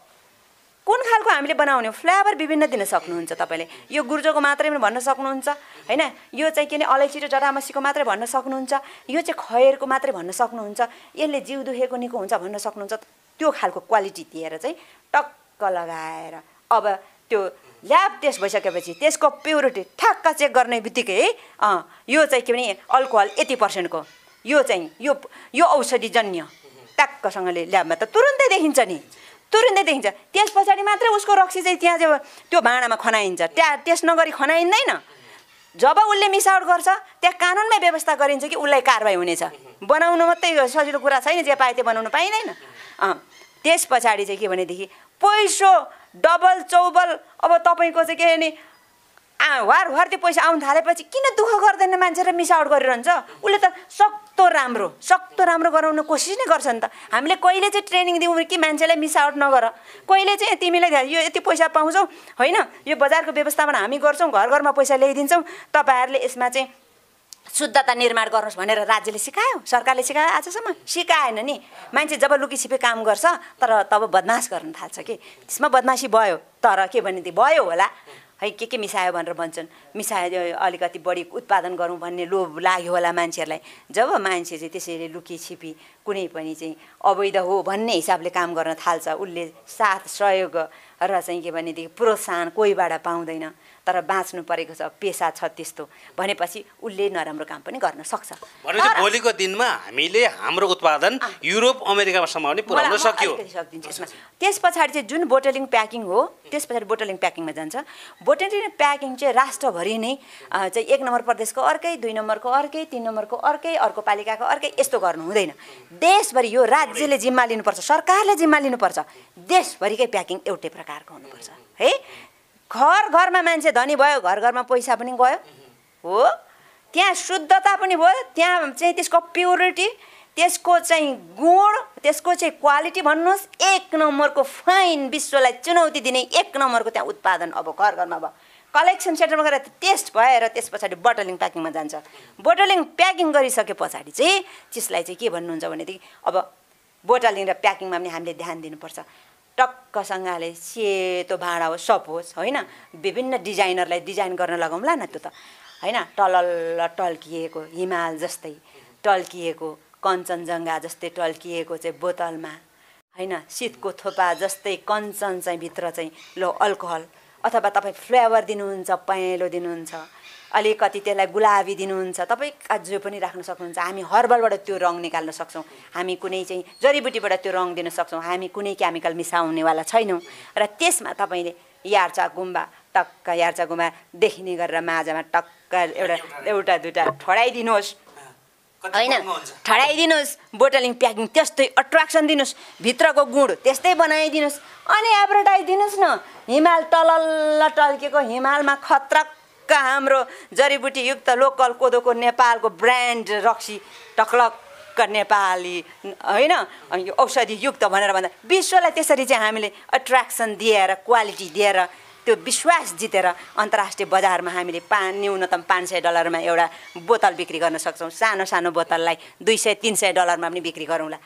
कुन खालको हामीले बनाउने फ्लेभर विभिन्न दिन सक्नुहुन्छ तपाईँले। यो गुर्जोको मात्रै पनि भन्न सक्नुहुन्छ होइन, यो चाहिँ के भने अलैँची र जटामसीको मात्रै भन्न सक्नुहुन्छ, यो चाहिँ खैरको मात्रै भन्न सक्नुहुन्छ, यसले जिउ दुखेको निको हुन्छ भन्न सक्नुहुन्छ। त्यो खालको क्वालिटी दिएर चाहिँ टक्क लगाएर अब त्यो ल्याब टेस्ट भइसकेपछि त्यसको प्युरिटी ठ्याक्क चेक गर्ने बित्तिकै यो चाहिँ के भने अल्कोहल यति % यो चाहिँ यो औषधिजन्य ट्याक्कसँगले ल्याबमा त तुरुन्तै देखिन्छ नि, तुरुन्तै देखिन्छ। त्यस पछाडि मात्रै उसको रक्सी चाहिँ त्यहाँ चाहिँ त्यो भाँडामा खनाइन्छ। टेस्ट नगरी खनाइँदैन। जब उसले मिसावट गर्छ त्यहाँ कानुनमै व्यवस्था गरिन्छ कि उसलाई कारबाही हुनेछ। बनाउनु मात्रै सजिलो कुरा छैन, जे पाए त्यो बनाउनु पाइँदैन। त्यस पछाडि चाहिँ के भनेदेखि पैसो डबल चौबल अब तपाईँको चाहिँ के भने वार त्यो पैसा आउनु थालेपछि किन दुःख गर्दैन मान्छे र मिसावट गरिरहन्छ? उसले त सक्दो राम्रो गराउन कोसिस नै गर्छ नि त। हामीले कहिले चाहिँ ट्रेनिङ दिउँ कि मान्छेलाई मिसावट नगर, कहिले चाहिँ तिमीलाई यो यति पैसा पाउँछौ होइन, यो बजारको व्यवस्थापन हामी गर्छौँ, घर घरमा पैसा ल्याइदिन्छौँ, तपाईँहरूले यसमा चाहिँ शुद्धता निर्माण गर्नुहोस् भनेर राज्यले सिकायो, सरकारले सिकायो? आजसम्म सिकाएन नि। मान्छे जब लुकीछिपी काम गर्छ तर तब बदमास गर्न थाल्छ कि, त्यसमा बदमासी भयो। तर के भनेदेखि भयो होला है, के मिसायो भनेर भन्छन्, मिसायो अलिकति बढी उत्पादन गरौँ भन्ने लोभ लाग्यो होला मान्छेहरूलाई। जब मान्छे चाहिँ त्यसरी लुकीछिपी कुनै पनि चाहिँ अवैध हो भन्ने हिसाबले काम गर्न थाल्छ, उसले साथ सहयोग र चाहिँ के भनेदेखि प्रोत्साहन कोहीबाट पाउँदैन, तर बाँच्नु परेको छ, पेसा छ त्यस्तो भनेपछि उसले नराम्रो काम पनि गर्न सक्छ। भनेपछि भोलिको दिनमा हामीले हाम्रो उत्पादन युरोप अमेरिकासम्म पनि पुर्याउन सक्यो। त्यस पछाडि चाहिँ जुन बोटलिङ प्याकिङ हो, त्यस पछाडि बोटलिङ प्याकिङमा जान्छ। बोटलिङ प्याकिङ चाहिँ राष्ट्रभरि नै चाहिँ 1 नम्बर प्रदेशको अर्कै, 2 नम्बरको अर्कै, 3 नम्बरको अर्कै, अर्को पालिकाको अर्कै, यस्तो गर्नु हुँदैन। देशभरि यो राज्यले जिम्मा लिनुपर्छ, सरकारले जिम्मा लिनुपर्छ। देशभरिकै प्याकिङ एउटै प्रकारको हुनुपर्छ है। घर घरमा मान्छे धनी भयो, घर घरमा पैसा पनि गयो हो, त्यहाँ शुद्धता पनि भयो, त्यहाँ चाहिँ त्यसको प्युरिटी, त्यसको चाहिँ गुण, त्यसको चाहिँ क्वालिटी भन्नुहोस् 1 नम्बरको फाइन, विश्वलाई चुनौती दिने 1 नम्बरको त्यहाँ उत्पादन अब घर घरमा भयो। कलेक्सन सेन्टरमा गएर टेस्ट भएर त्यस पछाडि बोटलिङ प्याकिङमा जान्छ। बोटलिङ प्याकिङ गरिसके पछाडि चाहिँ त्यसलाई चाहिँ के भन्नुहुन्छ भनेदेखि अब बोटलिङ र प्याकिङमा पनि हामीले ध्यान दिनुपर्छ। टक्कसँगले सेतो भाँडा होस्, सप होस् होइन, विभिन्न डिजाइनरलाई डिजाइन गर्न लगाउँला न त्यो त होइन। टलल टल्किएको हिमाल जस्तै टल्किएको, कञ्चनजङ्घा जस्तै टल्किएको चाहिँ बोतलमा होइन, शीतको थोपा जस्तै कञ्चन चाहिँ भित्र चाहिँ लो अल्कोहल, अथवा तपाईँ फ्लेभर दिनुहुन्छ, पहेँलो दिनुहुन्छ, अलिकति त्यसलाई गुलाबी दिनुहुन्छ, तपाईँ जो पनि राख्न सक्नुहुन्छ। हामी हर्बलबाट त्यो रङ निकाल्न सक्छौँ, हामी कुनै चाहिँ जडीबुटीबाट त्यो रङ दिन सक्छौँ, हामी कुनै केमिकल मिसाउनेवाला छैनौँ। र त्यसमा तपाईँले यार्चा गुम्बा, टक्क यार्चा गुम्बा देखिने गरेर माझमा टक्क एउटा दुईवटा ठडाइदिनुहोस् होइन, ठडाइदिनुहोस्। बोटलिङ प्याकिङ त्यस्तै अट्र्याक्सन दिनुहोस्, भित्रको गुण त्यस्तै बनाइदिनुहोस्, अनि एडभर्टाइज दिनुहोस् न। हिमाल टलल्ल टल्केको हिमालमा खतरक हाम्रो जडीबुटी युक्त लोकल कोदोको नेपालको ब्रान्ड रक्सी टक्लक्क नेपाली होइन, यो औषधि युक्त भनेर भन्दा विश्वलाई त्यसरी चाहिँ हामीले अट्र्याक्सन दिएर, क्वालिटी दिएर, त्यो विश्वास जितेर अन्तर्राष्ट्रिय बजारमा हामीले न्यूनतम $500 एउटा बोतल बिक्री गर्न सक्छौँ। सानो सानो बोतललाई $200-300 पनि बिक्री गरौँला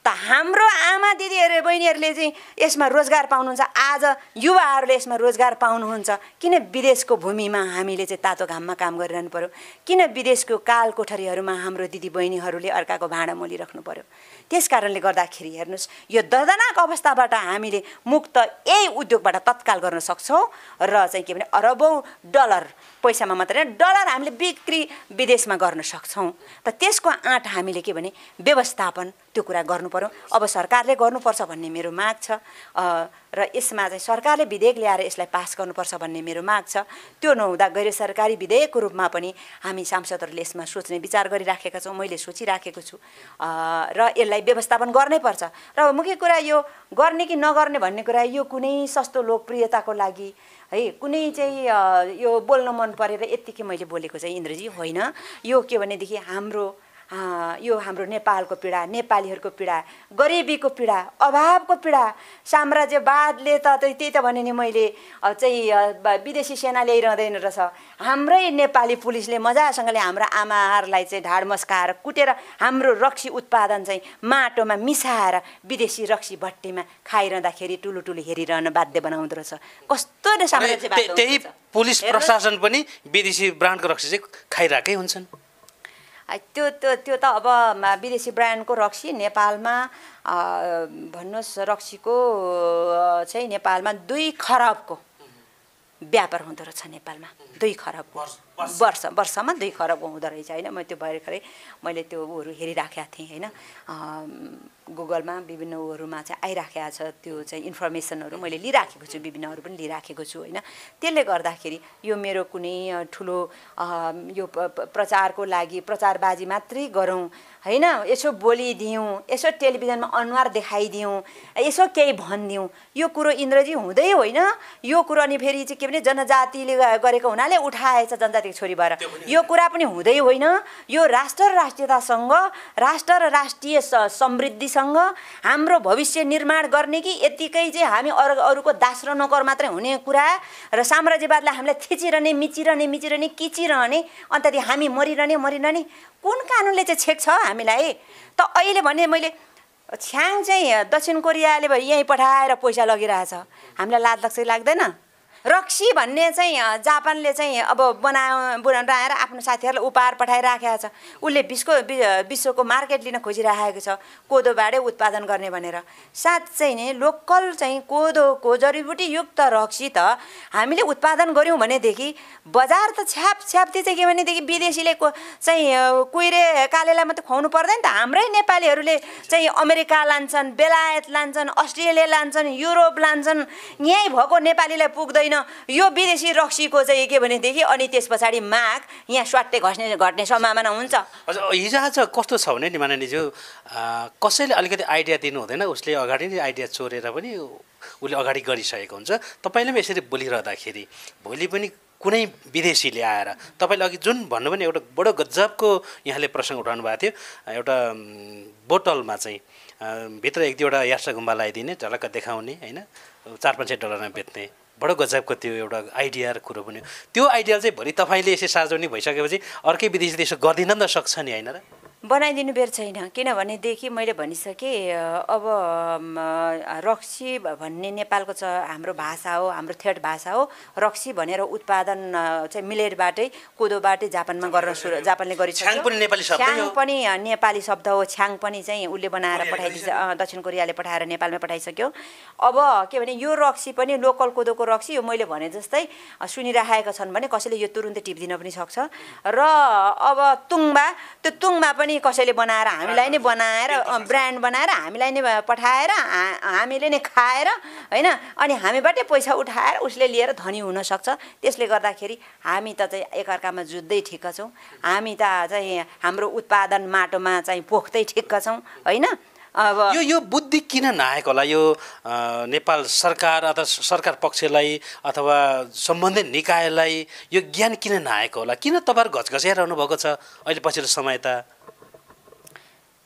त हाम्रो आमा दिदीहरू बहिनीहरूले चाहिँ यसमा रोजगार पाउनुहुन्छ। आज युवाहरूले यसमा रोजगार पाउनुहुन्छ। किन विदेशको भूमिमा हामीले चाहिँ तातो घाममा काम गरिरहनु पर्यो? किन विदेशको काल कोठरीहरूमा हाम्रो दिदी बहिनीहरूले अर्काको भाँडा मोलिराख्नु पर्यो? त्यस कारणले गर्दाखेरि हेर्नुहोस्, यो दर्दनाक अवस्थाबाट हामीले मुक्त यही उद्योगबाट तत्काल गर्न सक्छौँ र चाहिँ के भने अरबौँ डलर पैसामा मात्रै डलर हामीले बिक्री विदेशमा गर्न सक्छौँ। त त्यसको आँट हामीले के भने व्यवस्थापन त्यो कुरा गर्नु पर्यो। अब सरकारले गर्नुपर्छ भन्ने मेरो माग छ र यसमा चाहिँ सरकारले विधेयक ल्याएर यसलाई पास गर्नुपर्छ भन्ने मेरो माग छ। त्यो नहुँदा गैर सरकारी विधेयकको रूपमा पनि हामी सांसदहरूले यसमा सोच्ने विचार गरिराखेका छौँ, मैले सोचिराखेको छु र यसलाई व्यवस्थापन गर्नै पर्छ। र मुख्य कुरा यो गर्ने कि नगर्ने भन्ने कुरा यो कुनै सस्तो लोकप्रियताको लागि है, कुनै चाहिँ यो बोल्न मन परेर यत्तिकै मैले बोलेको चाहिँ इन्द्रजी होइन। यो के भनेदेखि यो हाम्रो नेपालको पीडा, नेपालीहरूको पीडा, गरिबीको पीडा, अभावको पीडा, साम्राज्यवादले त त्यही त भने नि मैले चाहिँ विदेशी सेना ल्याइरहँदैन रहेछ। हाम्रै नेपाली पुलिसले मजासँगले हाम्रो आमाहरूलाई चाहिँ ढाड मस्काएर कुटेर हाम्रो रक्सी उत्पादन चाहिँ माटोमा मिसाएर विदेशी रक्सी भट्टीमा खाइरहँदाखेरि टुलु हेरिरहन बाध्य बनाउँदो रहेछ। कस्तो साम्राज्यवाद! त्यही पुलिस प्रशासन पनि विदेशी ब्रान्डको रक्सी चाहिँ खाइरहेकै हुन्छन्। त्यो त अब विदेशी ब्रान्डको रक्सी नेपालमा भन्नुहोस्, रक्सीको चाहिँ नेपालमा 2 खरबको व्यापार हुँदो रहेछ। नेपालमा 2 खरबको वर्षमा 2 खरबको हुँदो रहेछ होइन। म त्यो भर्खरै मैले त्यो उहरू हेरिराखेका थिएँ होइन, गुगलमा विभिन्न उहरूमा चाहिँ आइराखेको छ त्यो चाहिँ इन्फर्मेसनहरू मैले लिइराखेको छु, विभिन्नहरू पनि लिइराखेको छु होइन। त्यसले गर्दाखेरि यो मेरो कुनै ठुलो यो प्रचारको लागि प्रचारबाजी मात्रै गरौँ होइन, यसो बोलिदिउँ, यसो टेलिभिजनमा अनुहार देखाइदिउँ, यसो केही भनिदिउँ, यो कुरो इन्द्रजी हुँदै होइन। यो कुरो अनि फेरि चाहिँ के भने जनजातिले गरेको हुनाले उठाएछ, जनजाति जातिको छोरी भएर यो कुरा पनि हुँदै होइन। यो राष्ट्र र राष्ट्रियतासँग, राष्ट्र र राष्ट्रिय समृद्धिसँग हाम्रो भविष्य निर्माण गर्ने कि यतिकै चाहिँ हामी अरूको दास र नोकर मात्रै हुने कुरा र साम्राज्यवादलाई हामीलाई थिचिरहने मिचिरहने किचिरहने अन्त हामी मरिरहने कुन कानुनले चाहिँ छेक्छ हामीलाई? त अहिले भने मैले छ्याङ चाहिँ दक्षिण कोरियाले यहीँ पठाएर पैसा लगिरहेछ, हामीलाई लाज लाग्छ लाग्दैन? रक्सी भन्ने चाहिँ जापानले चाहिँ अब बनाएर आफ्नो साथीहरूलाई उपहार पठाइराखेको छ। उसले विश्वको मार्केट लिन खोजिराखेको छ कोदो बाडे उत्पादन गर्ने भनेर। साँच्चै नै लोकल चाहिँ कोदोको जडीबुटीयुक्त रक्सी त हामीले उत्पादन गऱ्यौँ भनेदेखि बजार त छ्याप्ती चाहिँ के भनेदेखि विदेशीले चाहिँ कुहिरे कालेलाई मात्रै खुवाउनु पर्दैन त। हाम्रै नेपालीहरूले चाहिँ अमेरिका लान्छन्, बेलायत लान्छन्, अस्ट्रेलिया लान्छन्, युरोप लान्छन्, यहीँ भएको नेपालीलाई पुग्दैन यो विदेशी रक्सीको चाहिँ के भनेदेखि। अनि त्यस पछाडि माग यहाँ स्वाट्टै घट्ने सम्भावना हुन्छ। हजुर हिजो आज कस्तो छ भने नि माननीयज्यू, कसैले अलिकति आइडिया दिनु हुँदैन, उसले अगाडि नै आइडिया चोरेर पनि उसले अगाडि गरिसकेको हुन्छ। तपाईँले पनि यसरी बोलिरहँदाखेरि भोलि पनि कुनै विदेशीले आएर तपाईँले अघि जुन भन्नु पनि एउटा बडो गजबको यहाँले प्रसङ्ग उठाउनु भएको थियो, एउटा बोतलमा चाहिँ भित्र एक दुईवटा यार्सा गुम्बा लगाइदिने, झलक्क देखाउने होइन, $400-500 बेच्ने, बडो गजबको त्यो एउटा आइडिया र कुरो पनि। त्यो आइडिया चाहिँ भोलि तपाईँले यसै सार्वजनिक भइसकेपछि अर्कै विदेशीले यसो गरिदिन पनि त सक्छ नि होइन र? बनाइदिनु बेर छैन, किनभनेदेखि मैले भनिसकेँ अब रक्सी भन्ने नेपालको हाम्रो भाषा हो, हाम्रो थेट भाषा हो। रक्सी भनेर उत्पादन चाहिँ मिलेटबाटै कोदोबाटै जापानमा गर्न जापानले गरिसक्यो। छ्याङ पनि नेपाली शब्द हो, छ्याङ पनि चाहिँ उसले बनाएर पठाइदिन्छ, दक्षिण कोरियाले पठाएर नेपालमा पठाइसक्यो। अब के भने यो रक्सी पनि लोकल कोदोको रक्सी, यो मैले भने जस्तै सुनिराखेका छन् भने कसैले यो तुरुन्तै टिपिदिन पनि सक्छ। र अब त्यो तुङमा पनि कसैले बनाएर हामीलाई नै बनाएर ब्रान्ड बनाएर हामीलाई नै पठाएर हामीले नै खाएर होइन, अनि हामीबाटै पैसा उठाएर उसले लिएर धनी हुनसक्छ। त्यसले गर्दाखेरि हामी त चाहिँ एकअर्कामा जुझ्दै ठिक्क छौँ, हामी त चाहिँ हाम्रो उत्पादन माटोमा चाहिँ पोख्दै ठिक्क छौँ होइन। अब यो बुद्धि किन नआएको होला यो नेपाल सरकार अथवा सरकार पक्षलाई अथवा सम्बन्धित निकायलाई? यो ज्ञान किन नआएको होला? किन तपाईँहरू घचघच्याइरहनु भएको छ अहिले पछिल्लो समय त?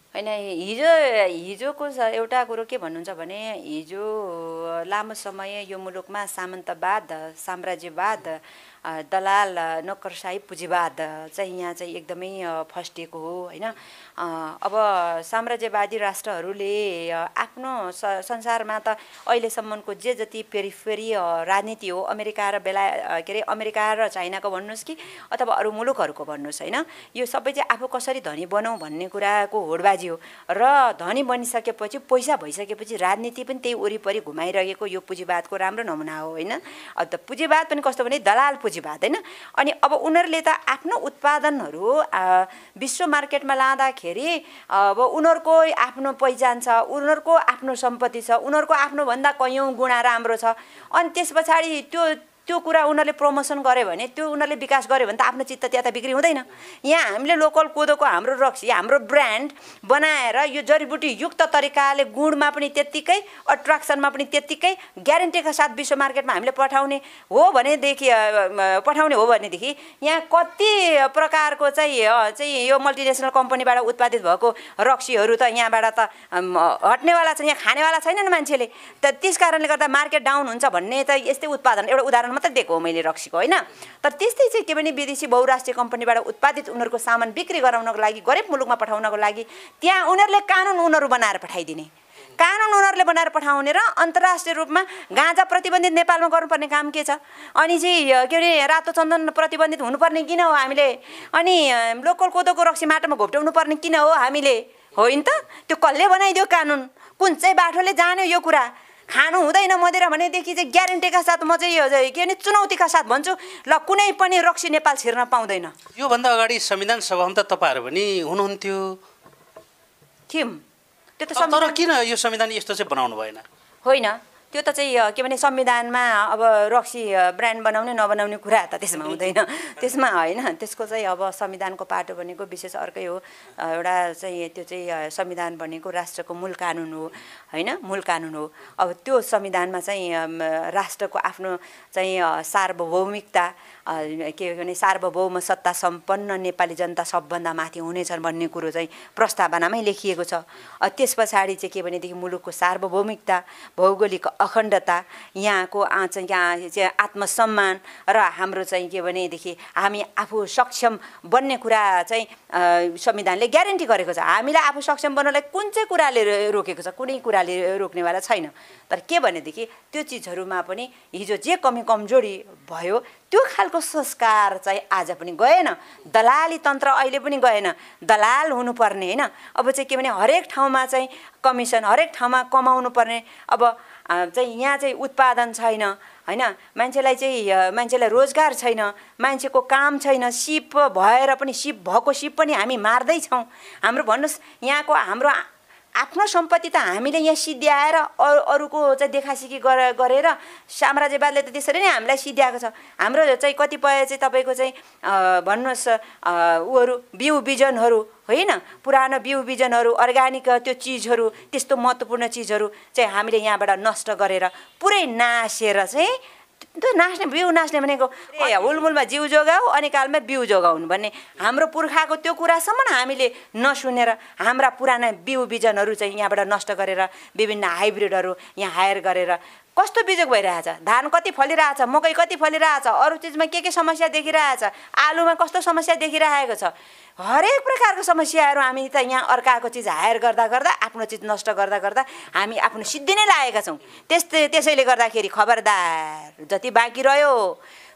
होइन, हिजोको एउटा कुरो के भन्नुहुन्छ भने हिजो लामो समय यो मुलुकमा सामन्तवाद, साम्राज्यवाद, दलाल, नोकरशाही, पुँजीवाद चाहिँ यहाँ चाहिँ एकदमै फस्टिएको हो होइन। अब साम्राज्यवादी राष्ट्रहरूले आफ्नो संसारमा त अहिलेसम्मको जे जति पेरिफेरी राजनीति हो, अमेरिका र अमेरिका र चाइनाको भन्नुहोस् कि अथवा अरू मुलुकहरूको भन्नुहोस् होइन, यो सबै चाहिँ आफू कसरी धनी बनाऊ भन्ने कुराको होडबाजी हो। र धनी बनिसकेपछि, पैसा भइसकेपछि राजनीति पनि त्यही वरिपरि घुमाइरहेको यो पुँजीवादको राम्रो नमुना हो होइन। अब त पुँजीवाद पनि कस्तो भने दलाल पुँजीवाद होइन। अनि अब उनीहरूले त आफ्नो उत्पादनहरू विश्व मार्केटमा लाँदाखेरि अब उनीहरूको आफ्नो पहिचान छ, उनीहरूको आफ्नो सम्पत्ति छ, उनीहरूको आफ्नोभन्दा कैयौँ गुणा राम्रो छ। अनि त्यस पछाडि त्यो कुरा उनीहरूले प्रमोसन गर्यो भने, त्यो उनीहरूले विकास गर्यो भने त आफ्नो चित्त त्यता बिक्री हुँदैन। यहाँ हामीले लोकल कोदोको हाम्रो रक्सी, हाम्रो ब्रान्ड बनाएर यो जडीबुटीयुक्त तरिकाले गुणमा पनि त्यत्तिकै, अट्र्याक्सनमा पनि त्यत्तिकै ग्यारेन्टीका साथ विश्व मार्केटमा हामीले पठाउने हो भनेदेखि यहाँ कति प्रकारको चाहिँ यो मल्टिनेसनल कम्पनीबाट उत्पादित भएको रक्सीहरू त यहाँबाट त हट्नेवाला छ, यहाँ खानेवाला छैन नि मान्छेले। त त्यस कारणले गर्दा मार्केट डाउन हुन्छ भन्ने त यस्तै उत्पादन, एउटा उदाहरण मात्रै दिएको हो मैले रक्सीको होइन। तर त्यस्तै चाहिँ के भने विदेशी बहुराष्ट्रिय कम्पनीबाट उत्पादित उनीहरूको सामान बिक्री गराउनको लागि, गरिब मुलुकमा पठाउनको लागि त्यहाँ उनीहरूले कानुन बनाएर पठाइदिने, कानुन उनीहरूले बनाएर पठाउने र अन्तर्राष्ट्रिय रूपमा गाँजा प्रतिबन्धित नेपालमा गर्नुपर्ने काम के छ? अनि चाहिँ के अरे रातो चन्दन प्रतिबन्धित हुनुपर्ने किन हो हामीले? अनि लोकल कोदोको रक्सी माटोमा घोप्टाउनु पर्ने किन हो हामीले? होइन त, त्यो कसले बनाइदियो कानुन? कुन चाहिँ बाटोले जान्यो यो कुरा? खानु हुँदैन मदिरा भनेदेखि चाहिँ ग्यारेन्टीका साथ म चाहिँ यो के भने चुनौतीका साथ भन्छु, ल कुनै पनि रक्सी नेपाल छिर्न पाउँदैन। योभन्दा अगाडि संविधान सभामा त तपाईँहरू पनि हुनुहुन्थ्यो? थियौँ, त्यो त तर किन यो संविधान यस्तो चाहिँ बनाउनु भएन? होइन, त्यो त चाहिँ के भने संविधानमा अब रक्सी ब्रान्ड बनाउने नबनाउने कुरा त त्यसमा हुँदैन, त्यसमा होइन। त्यसको चाहिँ अब संविधानको पाटो भनेको विशेष अर्कै हो। एउटा चाहिँ त्यो चाहिँ संविधान भनेको राष्ट्रको मूल कानुन हो होइन, मूल कानुन हो। अब त्यो संविधानमा चाहिँ राष्ट्रको आफ्नो चाहिँ सार्वभौमिकता के भने सार्वभौम सत्ता सम्पन्न नेपाली जनता सबभन्दा माथि हुनेछन् भन्ने कुरो चाहिँ प्रस्तावनामै लेखिएको छ। त्यस पछाडि चाहिँ के भनेदेखि मुलुकको सार्वभौमिकता, भौगोलिक अखण्डता, यहाँको चाहिँ यहाँ चाहिँ आत्मसम्मान र हाम्रो चाहिँ के भनेदेखि हामी आफू सक्षम बन्ने कुरा चाहिँ संविधानले ग्यारेन्टी गरेको छ। हामीलाई आफू सक्षम बन्नलाई कुन चाहिँ कुराले रोकेको छ? कुनै कुराले रोक्नेवाला छैन। तर के भनेदेखि त्यो चिजहरूमा पनि हिजो जे कमी कमजोरी भयो त्यो खालको संस्कार चाहिँ आज पनि गएन। दलाली तन्त्र अहिले पनि गएन। दलाल हुनुपर्ने होइन। अब चाहिँ के भने हरेक ठाउँमा चाहिँ कमिसन, हरेक ठाउँमा कमाउनु पर्ने। अब चाहिँ यहाँ चाहिँ उत्पादन छैन होइन, मान्छेलाई रोजगार छैन, मान्छेको काम छैन। सिप भएर पनि भएको सिप पनि हामी मार्दैछौँ। हाम्रो भन्नुहोस् यहाँको हाम्रो आफ्नो सम्पत्ति त हामीले यहाँ सिद्ध्याएर अरूको चाहिँ देखासिकी गरेर साम्राज्यवादले त त्यसरी नै हामीलाई सिद्ध्याएको छ। हाम्रो चाहिँ कतिपय चाहिँ तपाईँको चाहिँ भन्नुहोस् उहरू बिउ बिजनहरू होइन, पुरानो बिउ बिजनहरू, अर्ग्यानिक त्यो चिजहरू, त्यस्तो महत्त्वपूर्ण चिजहरू चाहिँ हामीले यहाँबाट नष्ट गरेर पुरै नासेर चाहिँ त्यो नाच्ने बिउ नाच्ने भनेको हुलमुलमा जिउ जोगाऊ अनि कालमा बिउ जोगाउनु भन्ने हाम्रो पुर्खाको त्यो कुरासम्म हामीले नसुनेर हाम्रा पुराना बिउ बिजनहरू चाहिँ यहाँबाट नष्ट गरेर विभिन्न हाइब्रिडहरू यहाँ हायर गरेर कस्तो बिजोग भइरहेछ। धान कति फलिरहेछ, मकै कति फलिरहेछ, अरू चिजमा के समस्या देखिरहेछ, आलुमा कस्तो समस्या देखिरहेको छ। हरेक प्रकारको समस्याहरू हामी त यहाँ अर्काको चिज हायर गर्दा गर्दा आफ्नो चिज नष्ट गर्दा गर्दा हामी आफ्नो सिद्धि नै लागेका छौँ। त्यसैले गर्दाखेरि खबरदार, जति बाँकी रह्यो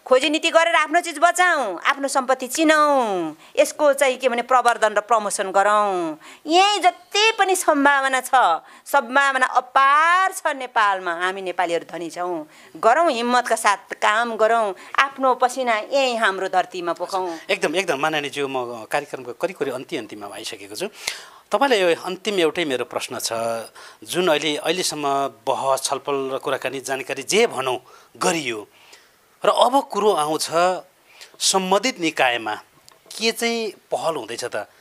खोजी नीति गरेर आफ्नो चिज बचाउँ, आफ्नो सम्पत्ति चिनाउँ, यसको चाहिँ के भने प्रवर्धन र प्रमोसन गरौँ। यहीँ जति पनि सम्भावना छ, सम्भावना अपार छ नेपालमा। हामी नेपालीहरू धनी छौँ। गरौँ, हिम्मतका साथ काम गरौँ, आफ्नो पसिना यहीँ हाम्रो धरतीमा पोखौँ। एकदम माननीयज्यू, म कार्यक्रमको करिब अन्तिममा आइसकेको छु। तपाईँलाई यो अन्तिम एउटै मेरो प्रश्न छ, जुन अहिलेसम्म बहस छलफल र कुराकानी जानकारी जे भनौँ गरियो र अब कुरो आउँछ सम्बन्धित निकायमा के चाहिँ पहल हुँदैछ त?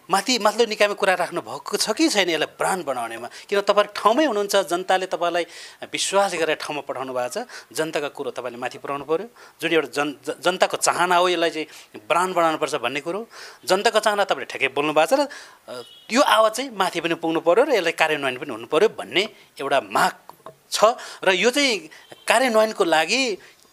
माथिल्लो निकायमा कुरा राख्नु भएको छ कि छैन यसलाई ब्रान्ड बनाउनेमा? किन तपाईँ ठाउँमै हुनुहुन्छ, जनताले तपाईँलाई विश्वास गरेर ठाउँमा पठाउनु भएको छ, जनताको कुरो तपाईँले माथि पुर्याउनु पऱ्यो। जुन एउटा जनताको चाहना हो यसलाई चाहिँ ब्रान्ड बनाउनुपर्छ भन्ने कुरो, जनताको चाहना तपाईँले ठ्याक्कै बोल्नु भएको छ र यो आवाज चाहिँ माथि पनि पुग्नु पऱ्यो र यसलाई कार्यान्वयन पनि हुनु पऱ्यो भन्ने एउटा माग छ। र यो चाहिँ कार्यान्वयनको लागि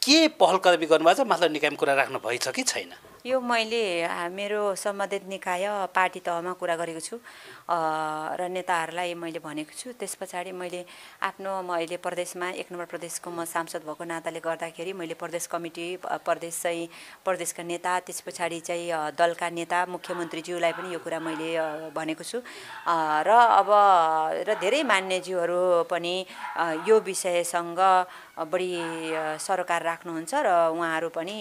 के पहल कदमी गर्नुभएको छ? माथिल्लो निकायमा कुरा राख्नु भएछ कि छैन? यो मैले मेरो सम्बन्धित निकाय पार्टी तहमा कुरा गरेको छु र नेताहरूलाई मैले भनेको छु। त्यस पछाडि मैले आफ्नो म अहिले प्रदेशमा 1 नम्बर प्रदेशको म सांसद भएको नाताले गर्दाखेरि मैले प्रदेश कमिटी, प्रदेशका नेता, त्यस पछाडि चाहिँ दलका नेता, मुख्यमन्त्रीज्यूलाई पनि यो कुरा मैले भनेको छु र अब धेरै मान्यज्यूहरू पनि यो विषयसँग बढी सरोकार राख्नुहुन्छ र उहाँहरू पनि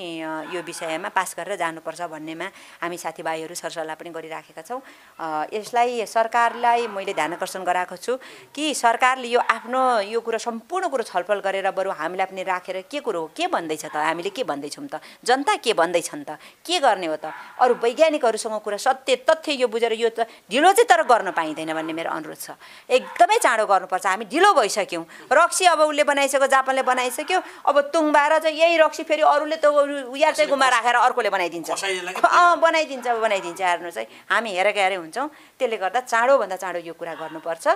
यो विषयमा पास गरेर जानुपर्छ भन्नेमा हामी साथीभाइहरू सरसल्लाह पनि गरिराखेका छौँ। यसलाई सरकारलाई मैले ध्यानाकर्षण गराएको छु कि सरकारले यो आफ्नो यो कुरो सम्पूर्ण कुरो छलफल गरेर बरु हामीलाई पनि राखेर के कुरो हो, के भन्दैछ त, हामीले के भन्दैछौँ त, जनता के भन्दैछन् त, के गर्ने हो त, अरू वैज्ञानिकहरूसँग कुरा सत्य तथ्य यो बुझेर यो त ढिलो चाहिँ तर गर्न पाइँदैन भन्ने मेरो अनुरोध छ। एकदमै चाँडो गर्नुपर्छ। हामी ढिलो भइसक्यौँ। रक्सी अब उसले बनाइसक्यो, जापानले बनाइसक्यो, अब तुङबार चाहिँ यही रक्सी फेरि अरूले त उयार चाहिँ गुमा राखेर अर्कोले बनाइदिन्छ बनाइदिन्छ हेर्नु चाहिँ हामी हेरेकै हुन्छौँ। त्यसले गर्दा चाँडोभन्दा चाँडो यो कुरा गर्नुपर्छ।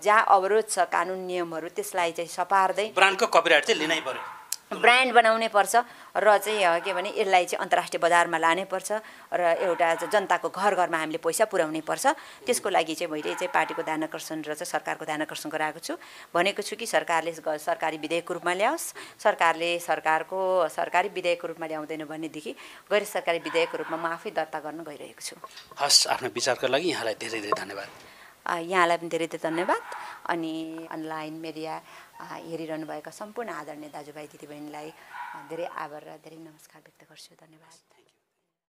जहाँ अवरोध छ कानुन नियमहरू त्यसलाई चाहिँ सपार्दै ब्रान्डको कपिराइट चाहिँ लिनै पर्यो, ब्रान्ड बनाउनै पर्छ र चाहिँ के भने यसलाई चाहिँ अन्तर्राष्ट्रिय बजारमा लानै पर्छ र एउटा जनताको घर घरमा हामीले पैसा पुर्याउनै पर्छ। त्यसको लागि चाहिँ मैले चाहिँ पार्टीको ध्यानाकर्षण र चाहिँ सरकारको ध्यानाकर्षण गराएको छु। भनेको छु कि सरकारले सरकारी विधेयकको रूपमा ल्याओस्, सरकारले सरकारी विधेयकको रूपमा ल्याउँदैन भनेदेखि गैर सरकारी विधेयकको रूपमा म आफै दर्ता गर्न गइरहेको छु। हस्, आफ्नो विचारको लागि यहाँलाई धेरै धेरै धन्यवाद। यहाँलाई पनि धेरै धेरै धन्यवाद। अनि अनलाइन मिडिया हेरिरहनु भएका सम्पूर्ण आदरणीय दाजुभाइ दिदीबहिनीलाई धेरै आभार र धेरै नमस्कार व्यक्त गर्छु। धन्यवाद।